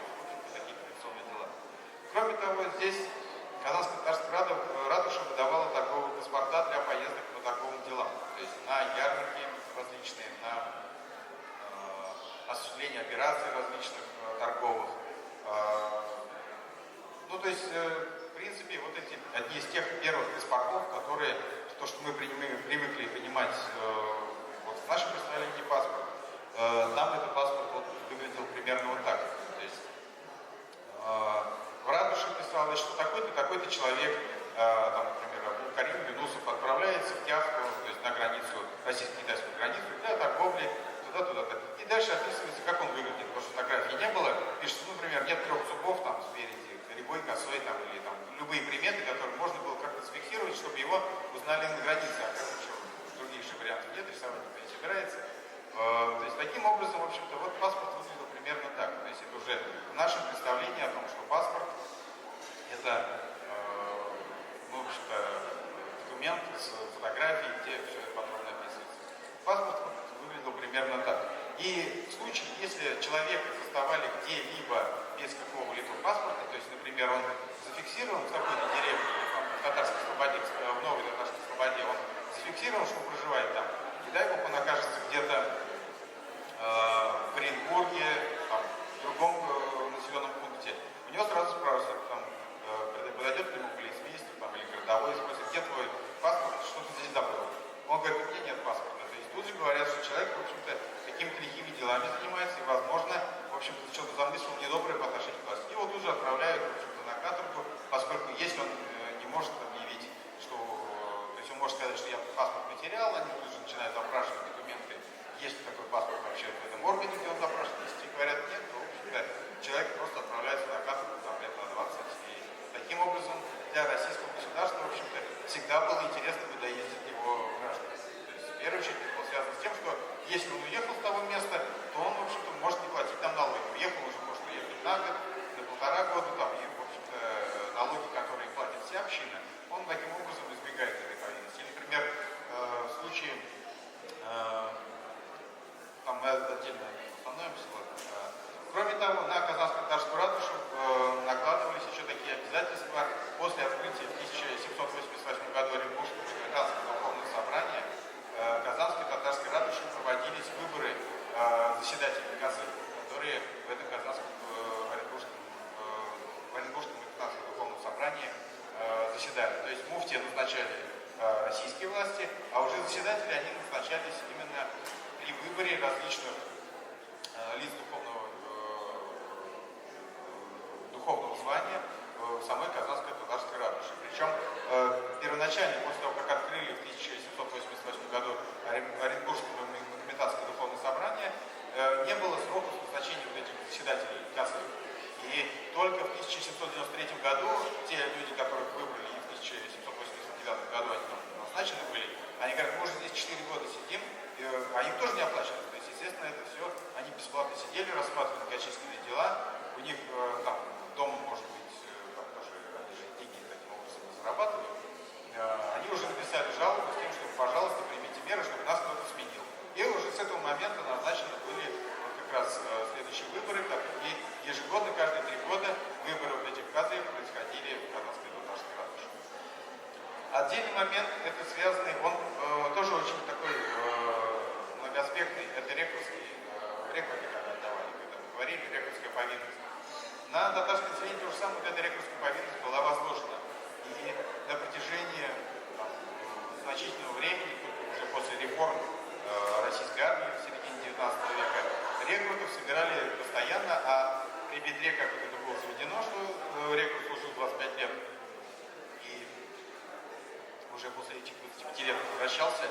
такие коррупционные дела. Кроме того, здесь Казанская-Татарская ратуша выдавала торговые паспорта для поездок по торговым делам, то есть на ярмарки различные, на осуществление операций различных торговых. Ну, то есть, в принципе, вот эти одни из тех первых паспортов, которые, то, что мы привыкли понимать вот в нашем представлении паспорт, там этот паспорт вот выглядел примерно вот так. То есть, в ратуше писалось, что такой-то человек, там, например, Карим Юнусов отправляется в Тявку, то есть на границу, российско-китайскую границу, для торговли, туда-туда. И дальше описывается, как он выглядит, потому что фотографии не было. Пишется, ну, например, нет 3 зубов там спереди, рябой, косой там, или там любые приметы, которые можно было как-то зафиксировать, чтобы его узнали на границе, а как еще других же вариантов нет, рисовать никто не собирается. То есть таким образом, в общем-то, вот паспорт выглядел примерно так. То есть это уже в нашем представлении о том, что паспорт это, ну, в общем-то, документ с фотографией, где все это подробно описывается. Паспорт выглядел примерно так. И в случае, если человека заставали где-либо без какого-либо паспорта, то есть, например, он зафиксирован в какой-то деревне, или в Татарской Слободе, в Новой Татарской Слободе, он зафиксирован, что проживает там, и дай бог он окажется где-то в Оренбурге, там, в другом населенном пункте, у него сразу спросят, там, подойдет к нему полицмейстер там, или городовой, и спросит, где твой паспорт, что ты здесь забыл? Он говорит, у меня нет паспорта. То есть тут же говорят, что человек, в общем-то, какими-то лихими делами занимается, и, возможно, в общем-то, что-то замыслил недоброе по отношению к власти. Его тут же отправляют, в общем-то, на каторгу, поскольку если он не может объявить, что... То есть он может сказать, что я паспорт потерял, они тут же начинают запрашивать документы, есть ли такой паспорт вообще в этом органе, где он запрашивает. Если говорят нет, то, в общем-то, человек просто отправляется на каторгу там, лет на 20. И таким образом для российского государства, в общем-то, всегда было интересно выдоездить его граждан. То есть, в первую очередь, это было связано с тем, что если он уехал с того места, то он, в общем-то, может не платить там налоги. Уехал, уже может уехать на год, на 1,5 года, там, и, в общем-то, налоги, которые платит вся община, он таким образом избегает этой повинности. Или, например, в случае, там мы отдельно остановимся, кроме того, на Казанско-Татарскую ратушу накладывались еще такие обязательства после открытия в 1788 году Оренбургского митрополитанского духовного собрания. Казанской татарской ратуши проводились выборы заседателей Казы, которые в этом Казанском Оренбургском митрополитанском духовном собрании заседали. То есть муфти назначали российские власти, а уже заседатели они назначались именно при выборе различных лиц духовного звания в самой Казанской татарской ратуше. Причем первоначально, после того, как открыли в 1788 году Оренбургское митрополитанское духовное собрание, не было сроков назначения вот этих заседателей Казы. И только в 1793 году те люди, которых выбрали, и в 1789 году они там назначены были, они говорят, мы уже здесь 4 года сидим, а им тоже не оплачивают. То есть, естественно, это все, они бесплатно сидели, рассматривали многочисленные дела, у них там дом, может быть, там тоже, они же деньги таким образом не зарабатывают. Они уже момент, это связанный, он тоже очень такой многоаспектный, это рекруты, когда отдавали, когда мы говорили, рекрутская повинность. На татарском населении то же самое, вот эта рекрутская повинность была возложена. И на протяжении значительного времени, уже после реформ российской армии в середине 19 века, рекрутов собирали постоянно, а при Петре, как это было заведено, что рекрут служил 25 лет, и уже после этих 25 лет возвращался,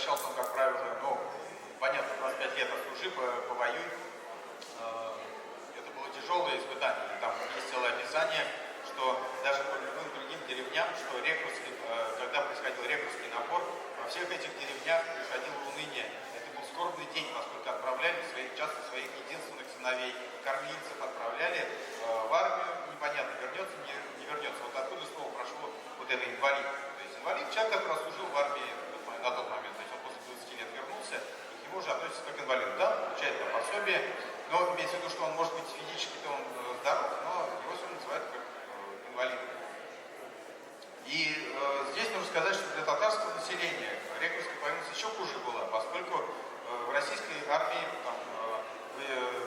он, как правило, ну, понятно, 25 лет отслужи, повоюй. Это было тяжелое испытание. Там есть целое описание, что даже по любым другим деревням, что когда происходил рекрутский набор, во всех этих деревнях происходило уныние. Это был скорбный день, поскольку отправляли часто своих единственных сыновей, кормильцев отправляли в армию, непонятно, вернется, не вернется. Вот откуда слово прошло вот это инвалид. То есть инвалид человек, который служил в армии на тот момент, то есть он после 20 лет вернулся, и к нему уже относится как инвалид. Да, получает там пособие, но имеется в виду, что он может быть физически-то он здоров, но его все равно называют как инвалид. И здесь нужно сказать, что для татарского населения рекрутская повинность еще хуже была, поскольку в российской армии там,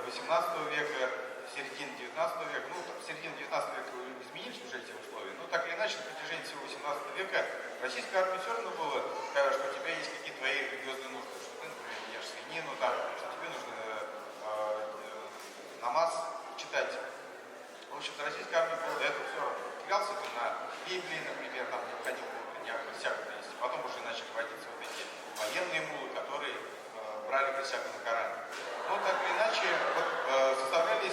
18 века, в середине 19 века, ну, в середине 19 века изменились уже эти условия, но так или иначе на протяжении всего 18 века российской армии все равно было, что у тебя есть какие-то твои религиозные нужды, что ты, например, ешь свинину, там, что тебе нужно намаз читать. В общем-то, российской армии было до этого все равно. Клялся ты на Библии, например, там необходимо было присягу принести. Потом уже начали вводиться вот эти военные мулы, которые брали присягу на Коране. Но так или иначе, вот,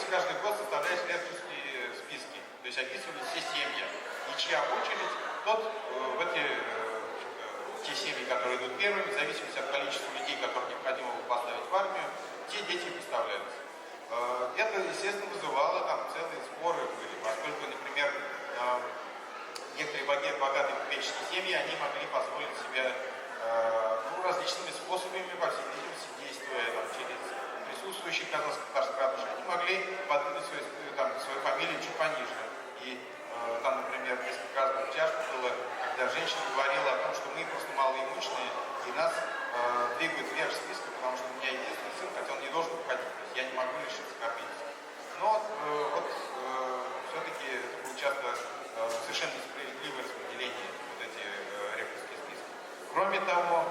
каждый год составлялись рекрутские списки. То есть описывались все семьи. И чья очередь, тот те семьи, которые идут первыми, в зависимости от количества людей, которые необходимо было поставить в армию, те дети поставлялись. Это, естественно, вызывало там целые споры были, поскольку, например, некоторые богатые купеческие семьи, они могли позволить себе различными способами, по всей видимости, действуя там, через присутствующих казахских ратушей, они могли подвинуть свою фамилию чуть пониже. И там, например, несколько раз тяжко было, когда женщина говорила о том, что мы просто малоимущные, и нас двигают вверх списка, потому что у меня единственный сын, хотя он не должен уходить, то есть я не могу лишиться кормильца. Но все-таки это было часто совершенно несправедливое распределение вот эти рекрутские списки. Кроме того,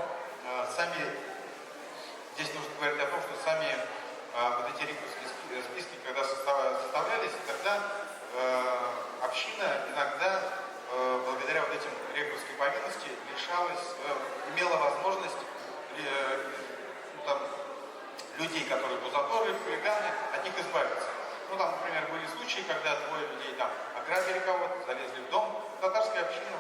здесь нужно говорить о том, что сами вот эти рекрутские списки, когда составлялись, тогда община иногда, благодаря вот этим рекрутской повинности, имела возможность людей, которые бузаторы, хулиганы, от них избавиться. Ну, там, например, были случаи, когда двое людей там ограбили кого-то, залезли в дом. Татарская община,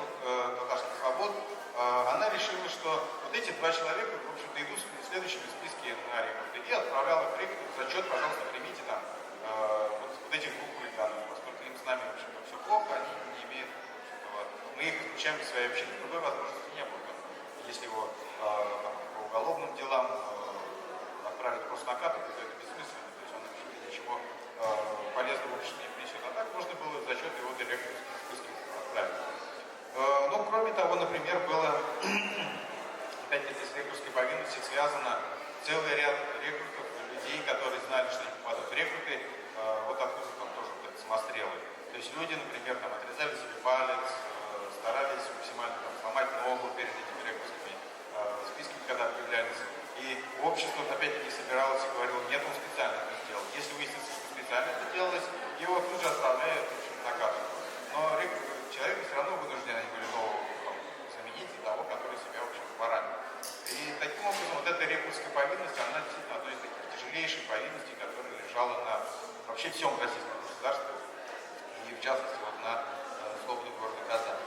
татарский свобод, она решила, что вот эти два человека, в общем-то, идут следующими в списке на рекруты. И отправляла в рекрут зачет, пожалуйста, примите там вот этих двух хулиганов, поскольку им с нами, в общем-то, все плохо, они не имеют, мы их исключаем из своей общины. Другой возможности не было. Если его по уголовным делам отправить просто на каторгу, то это бессмысленно, то есть он ничего полезного в обществе не принесет. А так можно было за счет его директора списка отправить. Ну, кроме того, например, было, опять-таки, с рекрутской повинностью связано целый ряд рекрутов, людей, которые знали, что они попадут в рекруты, вот откуда там тоже вот это самострелы. То есть люди, например, там отрезали себе палец, старались максимально там, сломать ногу перед этими рекрутскими списками, когда объявлялись. И общество, опять-таки, собиралось и говорило, нет, он специально это сделал. Если выяснится, что специально это делалось, его тут же отправляют на каторгу. Но человек все равно вынужден, они были нового заменить того, который себя, в общем, поранил. И таким образом, вот эта рекрутская повинность, она действительно одной из таких тяжелейших повинностей, которая лежала на вообще всем российском государстве, и в частности вот на слободу города Казани.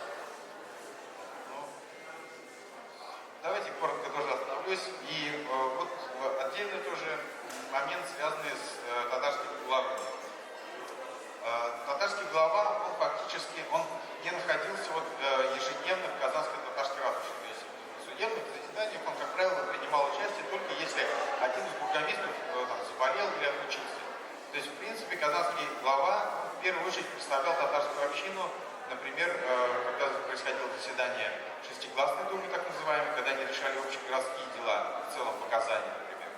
Давайте коротко тоже остановлюсь. И вот отдельный тоже момент, связанный с татарскими главами. Татарский глава, он фактически не находился ежедневно в Казанской татарской ратуше. То есть в судебных заседаниях он, как правило, принимал участие только если один из бургомистров заболел или отлучился. То есть, в принципе, казанский глава в первую очередь представлял татарскую например, когда происходило заседание шестигласной думы, так называемой, когда они решали общегородские дела, в целом показания, например.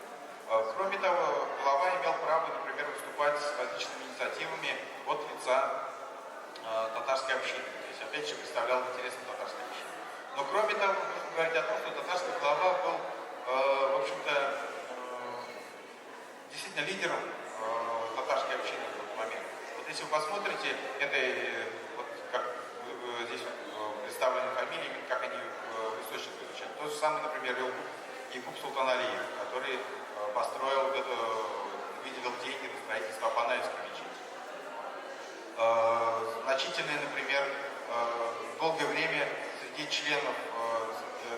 Кроме того, глава имел право, например, выступать с различными инициативами от лица татарской общины. То есть, опять же, представлял интересы татарской общины. Но кроме того, нужно говорить о том, что татарский глава был, в общем-то, действительно лидером татарской общины в тот момент. Вот если вы посмотрите, это вот как здесь представлены фамилии, как они в источниках звучат. То же самое, например, Якуб Султаналиев, который построил вот это, выделил деньги на строительство Апанаевской мечети. Значительные, например, долгое время среди членов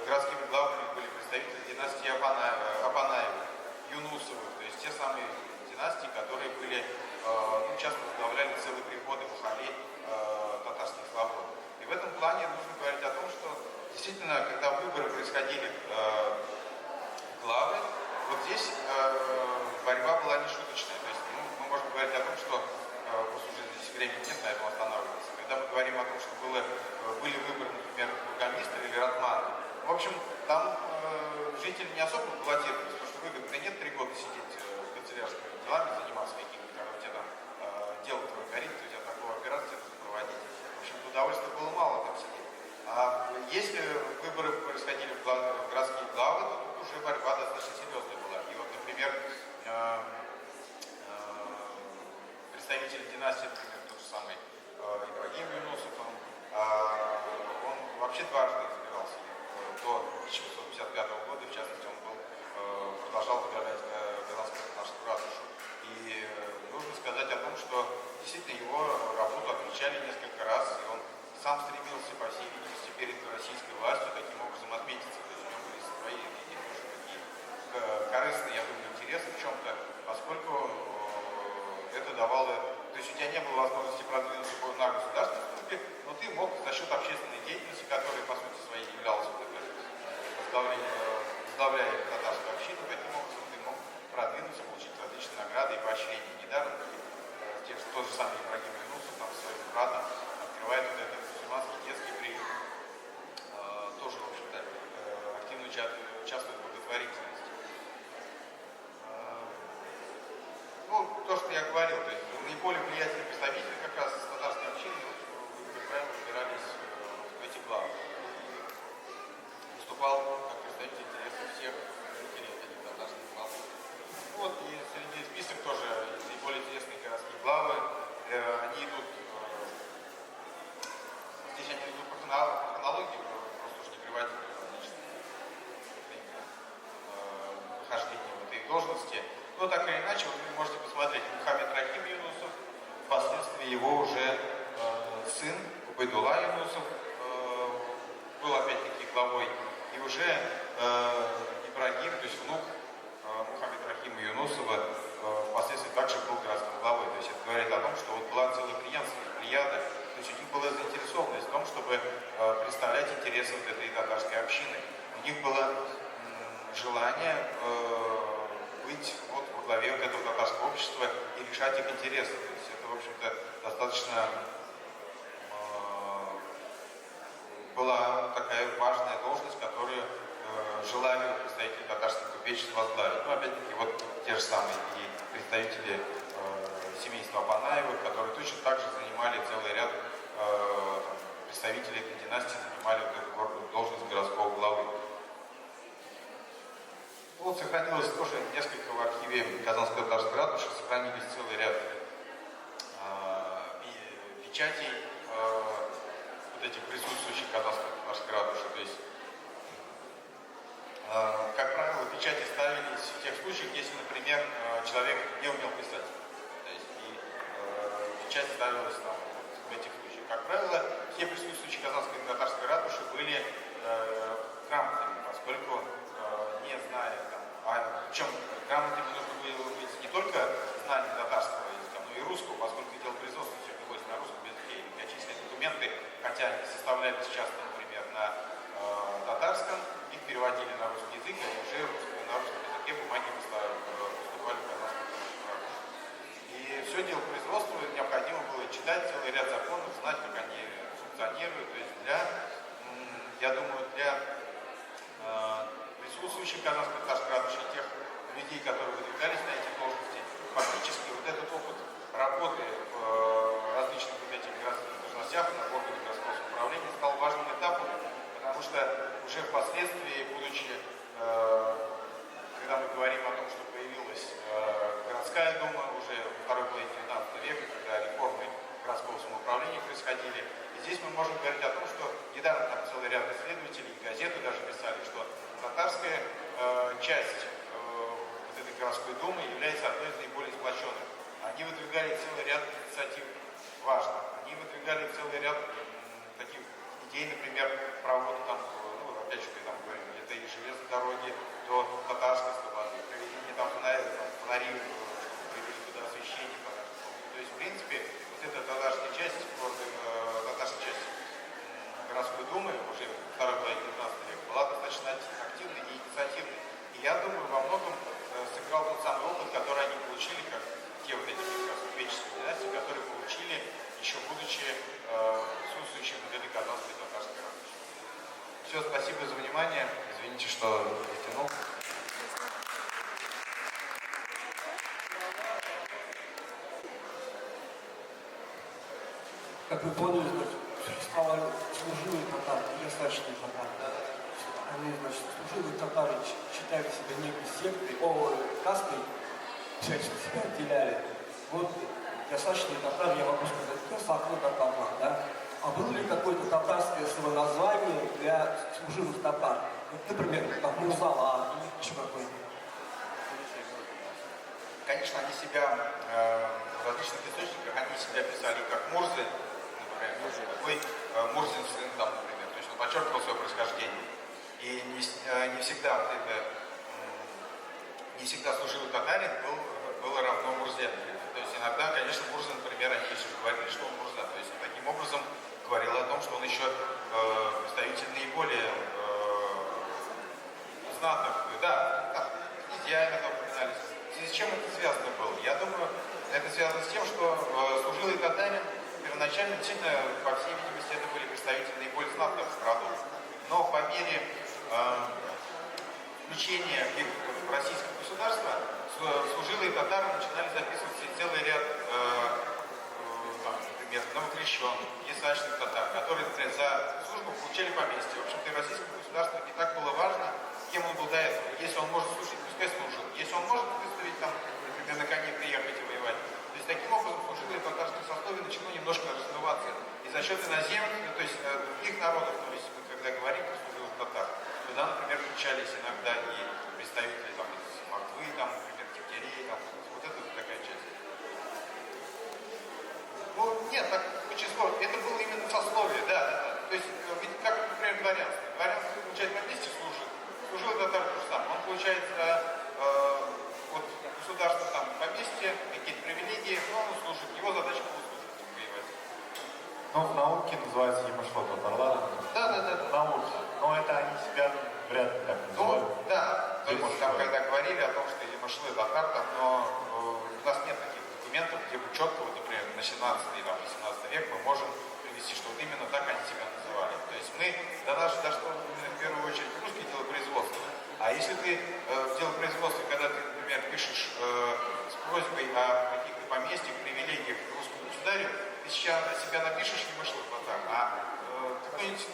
городскими главами были представители династии Апанаевых, Юнусовых, то есть те самые династии, которые были, часто возглавляли целые приходы в храме татарских славян. И в этом плане нужно говорить о том, что действительно, когда выборы происходили главы, вот здесь борьба была нешуточная. То есть мы можем говорить о том, что просто уже здесь времени нет на этом останавливаться. Когда мы говорим о том, что были выборы, например, бургомистра или ратмана, в общем, там жители не особо баллотировались, потому что выгодно нет 3 года сидеть канцелярскими делами, заниматься какими-то, когда у тебя там дело твое горит, у тебя такого операции нужно проводить. В общем, удовольствия было мало там сидеть. А если выборы происходили в городские главы, то тут уже борьба достаточно серьезная была. И вот, например, представители династии, например, тот же самый Ибрагим Юнусов, он вообще дважды избирался до 1855 года, в частности, он продолжал возглавлять Казанскую татарскую ратушу. И нужно сказать о том, что действительно его работу отмечали несколько раз, и он сам стремился, по всей видимости, перед российской властью таким образом отметиться. То есть у него были свои такие корыстные, я думаю, интересы в чем-то, поскольку это давало, то есть у тебя не было возможности продвинуться на государственной службе, но ты мог за счет общественной деятельности, которая по сути своей являлась возглавляя татарскую общину, таким образом ты мог продвинуться, получить различные награды и поощрения. Недаром тот же самый Ибрагим Юнусов там своим братом открывает вот этот мусульманский детский приют, тоже, в общем-то, активно участвует в благотворительности. То, что я говорил, то есть наиболее влиятельные представители как раз из татарской общины, как правило, выбирались в эти главы. Выступал как представитель интересов всех жителей этих татарских глав. И среди список тоже наиболее известные городские главы, они идут, здесь они идут по хронологии, просто уж не приводить различные нахождения в этой должности. Но так или иначе, вы можете посмотреть, Мухаммед Рахим Юнусов, впоследствии его уже сын Убайдулла Юнусов был опять-таки главой, и уже Ибрагим, то есть внук Мухаммеда Рахима Юнусова, впоследствии также был городским главой. То есть это говорит о том, что вот была целая плеяда, то есть у них была заинтересованность в том, чтобы представлять интересы вот этой татарской общины. У них было желание быть вот во главе вот этого татарского общества и решать их интересы. То есть это, в общем-то, достаточно была такая важная должность, которую желали представители татарского купечества возглавить. Опять-таки, вот те же самые и представители семейства Апанаевых, которые точно так же занимали целый ряд представителей этой династии, занимали вот эту должность городского главы. Вот сохранилось тоже несколько в архиве Казанской татарской ратуши, сохранились целый ряд печатей вот этих присутствующих Казанской татарской ратуши. То есть, как правило, печати ставились в тех случаях, если, например, человек не умел писать. То есть, и печать ставилась там в этих случаях. Как правило, все присутствующие Казанской татарской ратуши были грамотными, поскольку не зная причем грамотными нужно было быть не только знание татарского языка, но и русского, поскольку дело производства все велось на русском языке. И многочисленные документы, хотя они составлялись часто, например, на татарском, их переводили на русский язык, и уже на русском языке бумаги поступали в Казанскую татарскую ратушу. И все дело производства необходимо было читать целый ряд законов, знать, как они функционируют, случае Казанской татарской ратуши и тех людей, которые выдвигались на эти должности, фактически вот этот опыт работы в различных вот этих городских должностях, на органах городского самоуправления стал важным этапом, потому что уже впоследствии, будучи, когда мы говорим о том, что появилась городская дума уже во второй половине 19 века, когда реформы городского самоуправления происходили, и здесь мы можем говорить о том, что недавно там целый ряд исследователей, газеты даже писали, что татарская часть вот этой городской думы является одной из наиболее сплоченных. Они выдвигали целый ряд инициатив важных, они выдвигали целый ряд таких идей, например, провода там, ну, опять же, когда мы говорим, это и железной дороги до татарской слободы, проведение там фонари, чтобы привели туда освещение. То есть, в принципе, вот эта татарская часть города, татарская часть городской думы уже второй половине 19 века была достаточно активной и инициативной. И я думаю, во многом сыграл тот самый опыт, который они получили, как те вот эти купеческие династии, которые получили, еще будучи присутствующим в деле Казанской татарской ратуши. Все, спасибо за внимание. Извините, что затянул. Как вы поняли, существовали служилые татары и остаточные татары. Они, значит, служилые татары считали себя некой сектой, кастой, часть себя отделяли. Вот остаточные татары, я могу сказать, сахну татарма, да? А было ли какое-то татарское самоназвание для служилых татар? Вот, например, там Мурзала или еще какой-нибудь. Конечно, они себя в различных источниках, они себя писали как Мурзы, например, такой Мурзин сын, там, например, то есть он подчеркивал свое происхождение. И не всегда вот это, не всегда служилый татарин было равно Мурзе, например. То есть иногда, конечно, Мурза, например, они еще говорили, что он Мурза. То есть таким образом говорил о том, что он еще представитель наиболее знатных, да, там, князьями там упоминались. С чем это связано было? Я думаю, это связано с тем, что служилый татарин первоначально действительно, по всей видимости, это были представители наиболее знатных родов. Но по мере включения их в российское государство, служилые татары начинали записываться и целый ряд, там, например, новокрещенных, ясачных татар, которые, например, за службу получали поместье. В общем-то, и российскому государству не так было важно, кем он был до этого. Если он может служить, пускай служит. Если он может выставить, там, например, на коне приехать и воевать. То есть, таким образом, служилое татарское сословие начало немножко размываться. И за счет иноземных, то есть других народов, то есть, мы когда говорим про служилых татар, туда, например, включались иногда и представители там, из Москвы, там, например, Тектерей, там, вот это такая часть. Ну, нет, так очень сложно. Это было именно сословие, да. То есть, ведь как, например, дворянство. Дворянство получает поместье, служилый татар то же самое. Он получает от государства там поместье, какие-то привилегии, но он служит. Его задача была служить, воевать. Ну, в науке называется Емышло татарлар. Да. Наука. Но это они себя вряд ли так называют. Ну, да. То есть, там, когда говорили о том, что Емышло татар, там, но у нас нет таких документов, где бы четко, вот, например, на 17 и 18 век мы можем привести, что вот именно так они себя называли. То есть мы дошло в первую очередь русское делопроизводство. А если ты в делопроизводстве, когда ты, например, пишешь с просьбой о каких-то поместьях, привилегиях русскому государю, ты сейчас себя напишешь Емышло татар, а какой-нибудь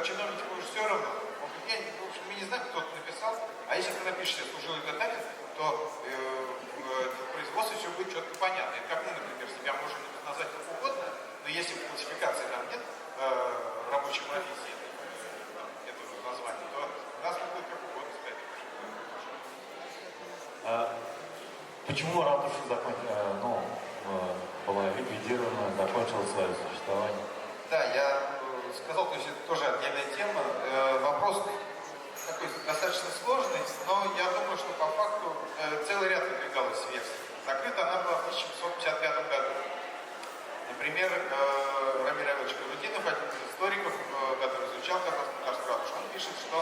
чиновник уже все равно. Он говорит, в общем, мы не знаем, кто это написал, а если ты напишешь себе служилый татарин, то в производстве все будет четко понятно. И как мы, например, себя можем назвать как угодно, но если в классификации там нет рабочей профессии этого названия, то у нас будет как угодно сказать. Почему ратуша была ликвидирована, закончила свое существование? Да, я сказал, то есть это тоже отдельная тема. Вопрос такой достаточно сложный, но я думаю, что по факту целый ряд выдвигалось версий. Закрыта она была в 1755 году. Например, Рамиль Авелович Кавудинов, один из историков, который изучал татарскую ратушу, он пишет, что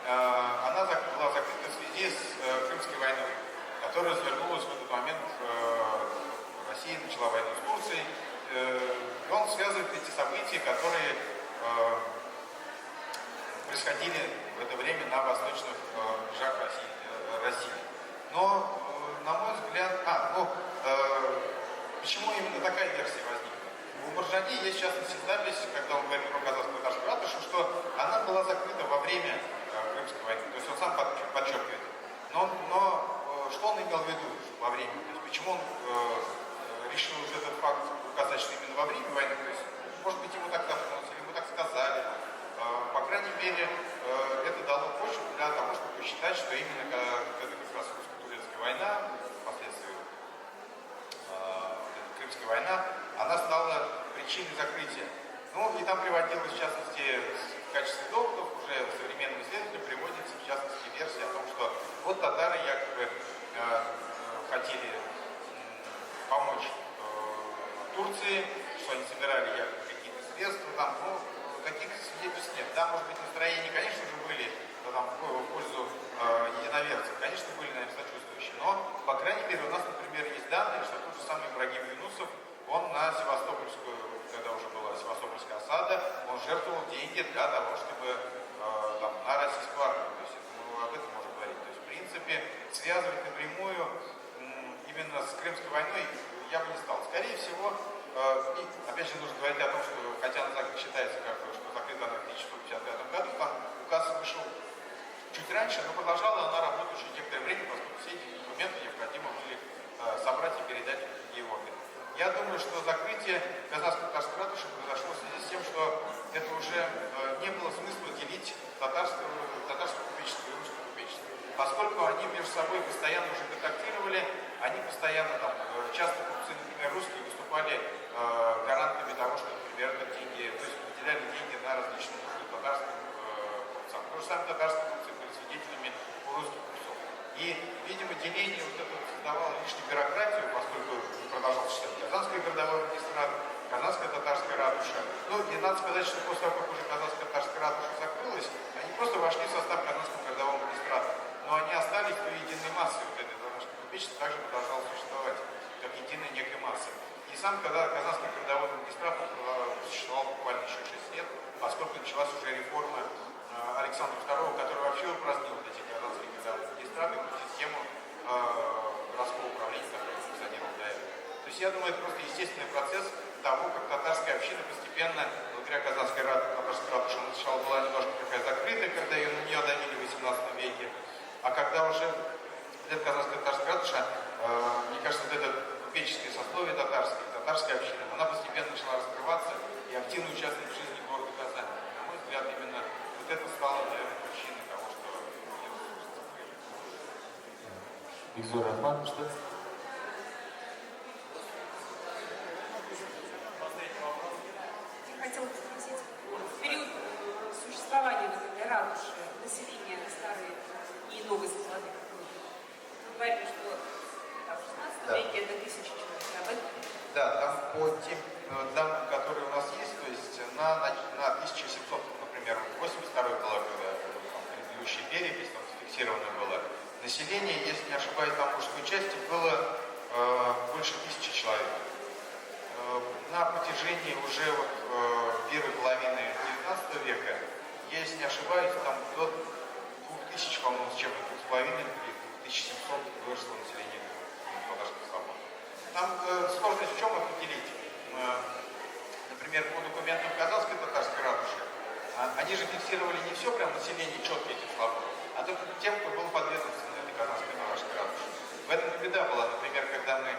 она была закрыта в связи с Крымской войной, которая развернулась в этот момент Россия начала войну с Турцией. И он связывает эти события, которые происходили в это время на восточных рубежах России. Но, на мой взгляд, почему именно такая версия возникла? У Маржани есть, в частности, запись, когда он говорит про казахско-татарскую ратушу, что она была закрыта во время Крымской войны. То есть он сам подчеркивает. Но что он имел в виду во время? То есть почему он решил этот факт указать, что именно во время войны? То есть, может быть, ему так запомнилось, или ему так сказали. По крайней мере, это дало почву для того, чтобы посчитать, что именно это как раз русско-турецкая война, впоследствии Крымская война, она стала причиной закрытия. Ну, и там приводилось, в частности, в качестве доводов, уже современным исследователям приводится, в частности, версия о том, что вот татары якобы хотели помочь Турции, что они собирали якобы какие-то средства, там, ну, таких свидетельств нет. Да, может быть, настроения, конечно же, были там, в пользу единоверцев, конечно, были, наверное, сочувствующие, но, по крайней мере, у нас, например, есть данные, что тот же самый Ибрагим Юнусов, он на Севастопольскую, когда уже была Севастопольская осада, он жертвовал деньги для того, чтобы там, на российскую армию, то есть мы об этом можем говорить. То есть, в принципе, связывать напрямую именно с Крымской войной я бы не стал. Скорее всего, и, опять же, нужно говорить о том, что, хотя она так считается, как бы, что закрыта она в 1955 году, там указ вышел чуть раньше, но продолжала она работать еще некоторое время, поскольку все эти документы необходимо были собрать и передать в другие органы. Я думаю, что закрытие казахско-татарской ратуши произошло в связи с тем, что это уже не было смысла делить татарское купечество и русское купечество. Поскольку они между собой постоянно уже контактировали, они постоянно там, часто купцы, например, русские, выступали гарантами того, что, например, деньги, то есть выделяли деньги на различные нужды татарским купцам. Потому что сами татарские купцы были свидетелями у русских купцов. И, видимо, деление вот это создавало лишнюю бюрократию, поскольку продолжал существовать Казанский городовой магистрат, Казанская татарская ратуша. Ну, и надо сказать, что после того, как уже Казанская татарская ратуша закрылась, они просто вошли в состав Казанского городового магистрата. Но они остались той единой массой, вот этой татарской купечества также продолжало существовать, как единая некая масса. И сам, когда Казанский городовой магистрат существовал буквально еще 6 лет, поскольку началась уже реформа Александра II, который вообще упразднил вот эти казанские городовые магистраты, систему городского управления, которое функционировало до этого. То есть я думаю, это просто естественный процесс того, как татарская община постепенно, благодаря Казанской татарской ратуше, она сначала была немножко такая закрытая, когда ее на нее давили в 18 веке, а когда уже эта Казанская татарская ратуша, мне кажется, вот это купеческое сословие татарская община, она постепенно начала раскрываться и активно участвовать в жизни города Казани. На мой взгляд, именно вот это стало, наверное, причиной того, что ее закрыли. Виктор Рахман, что? Я хотела бы спросить, в период существования ратуши население старой и новой Слободы, вы говорили, что в 16 веке это 1000 человек, об этом? Да, там по тем данным, которые у нас есть, то есть на 1700, например, 82 была, когда там, предыдущая перепись, там зафиксирована была, население, если не ошибаюсь, там мужской части было больше 1000 человек. На протяжении уже вот, первой половины 19 века, если не ошибаюсь, там до 2000, по-моему, с чем-то, 2,5 или 1700 выросло население Татарской Слободы. Там сложность в чем определить? Например, по документам Казанской татарской ратуши, они же фиксировали не все прям население четко этих слобод, а только тем, кто был подведомствен этой Казанской татарской ратуши. В этом беда была, например, когда мы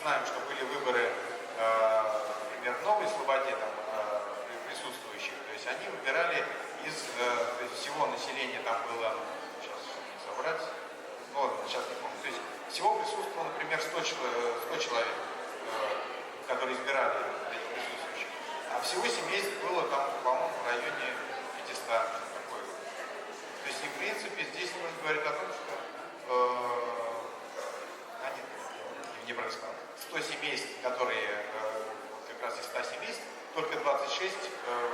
знаем, что были выборы, например, в Новой Слободе там, присутствующих, то есть они выбирали из всего населения, там было, сейчас не собрать, ну ладно, сейчас не помню, то есть всего присутствовало, например, 100 человек, которые избирали этих присутствующих. А всего семейств было там, по-моему, в районе 500 такой. То есть, и в принципе, здесь можно говорить о том, что не происходит. 100 семейств, которые как раз из 100 семейств, только 26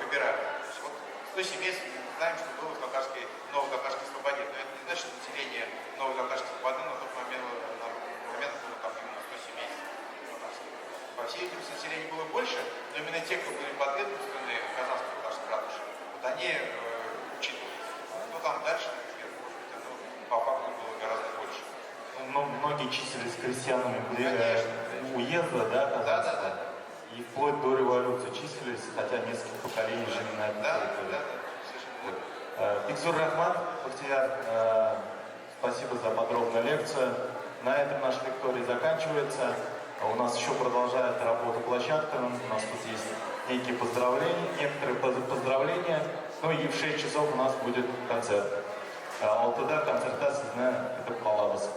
выбирали. То есть, вот 100 семейств мы знаем, что было в Новой Татарской Слободе. Но это не значит, что население Новой Татарской Слободы на тот момент было там именно 100 семейств татарских. По всей видимости, население было больше, но именно те, кто были подведомственны Казанской татарской ратуши, вот они учитывались. Ну там дальше числились крестьянами уезда, да, Да, казахского? да, да. И вплоть до революции числились, хотя несколько поколений жили на этой Да, территории. да, совершенно верно. Бикзур Рахмат, Бахтияр, спасибо за подробную лекцию. На этом наша лектория заканчивается. У нас еще продолжает работа площадка. У нас тут есть некие поздравления, некоторые поздравления. Ну и в 6 часов у нас будет концерт. Алтыда концертация, это Палабас.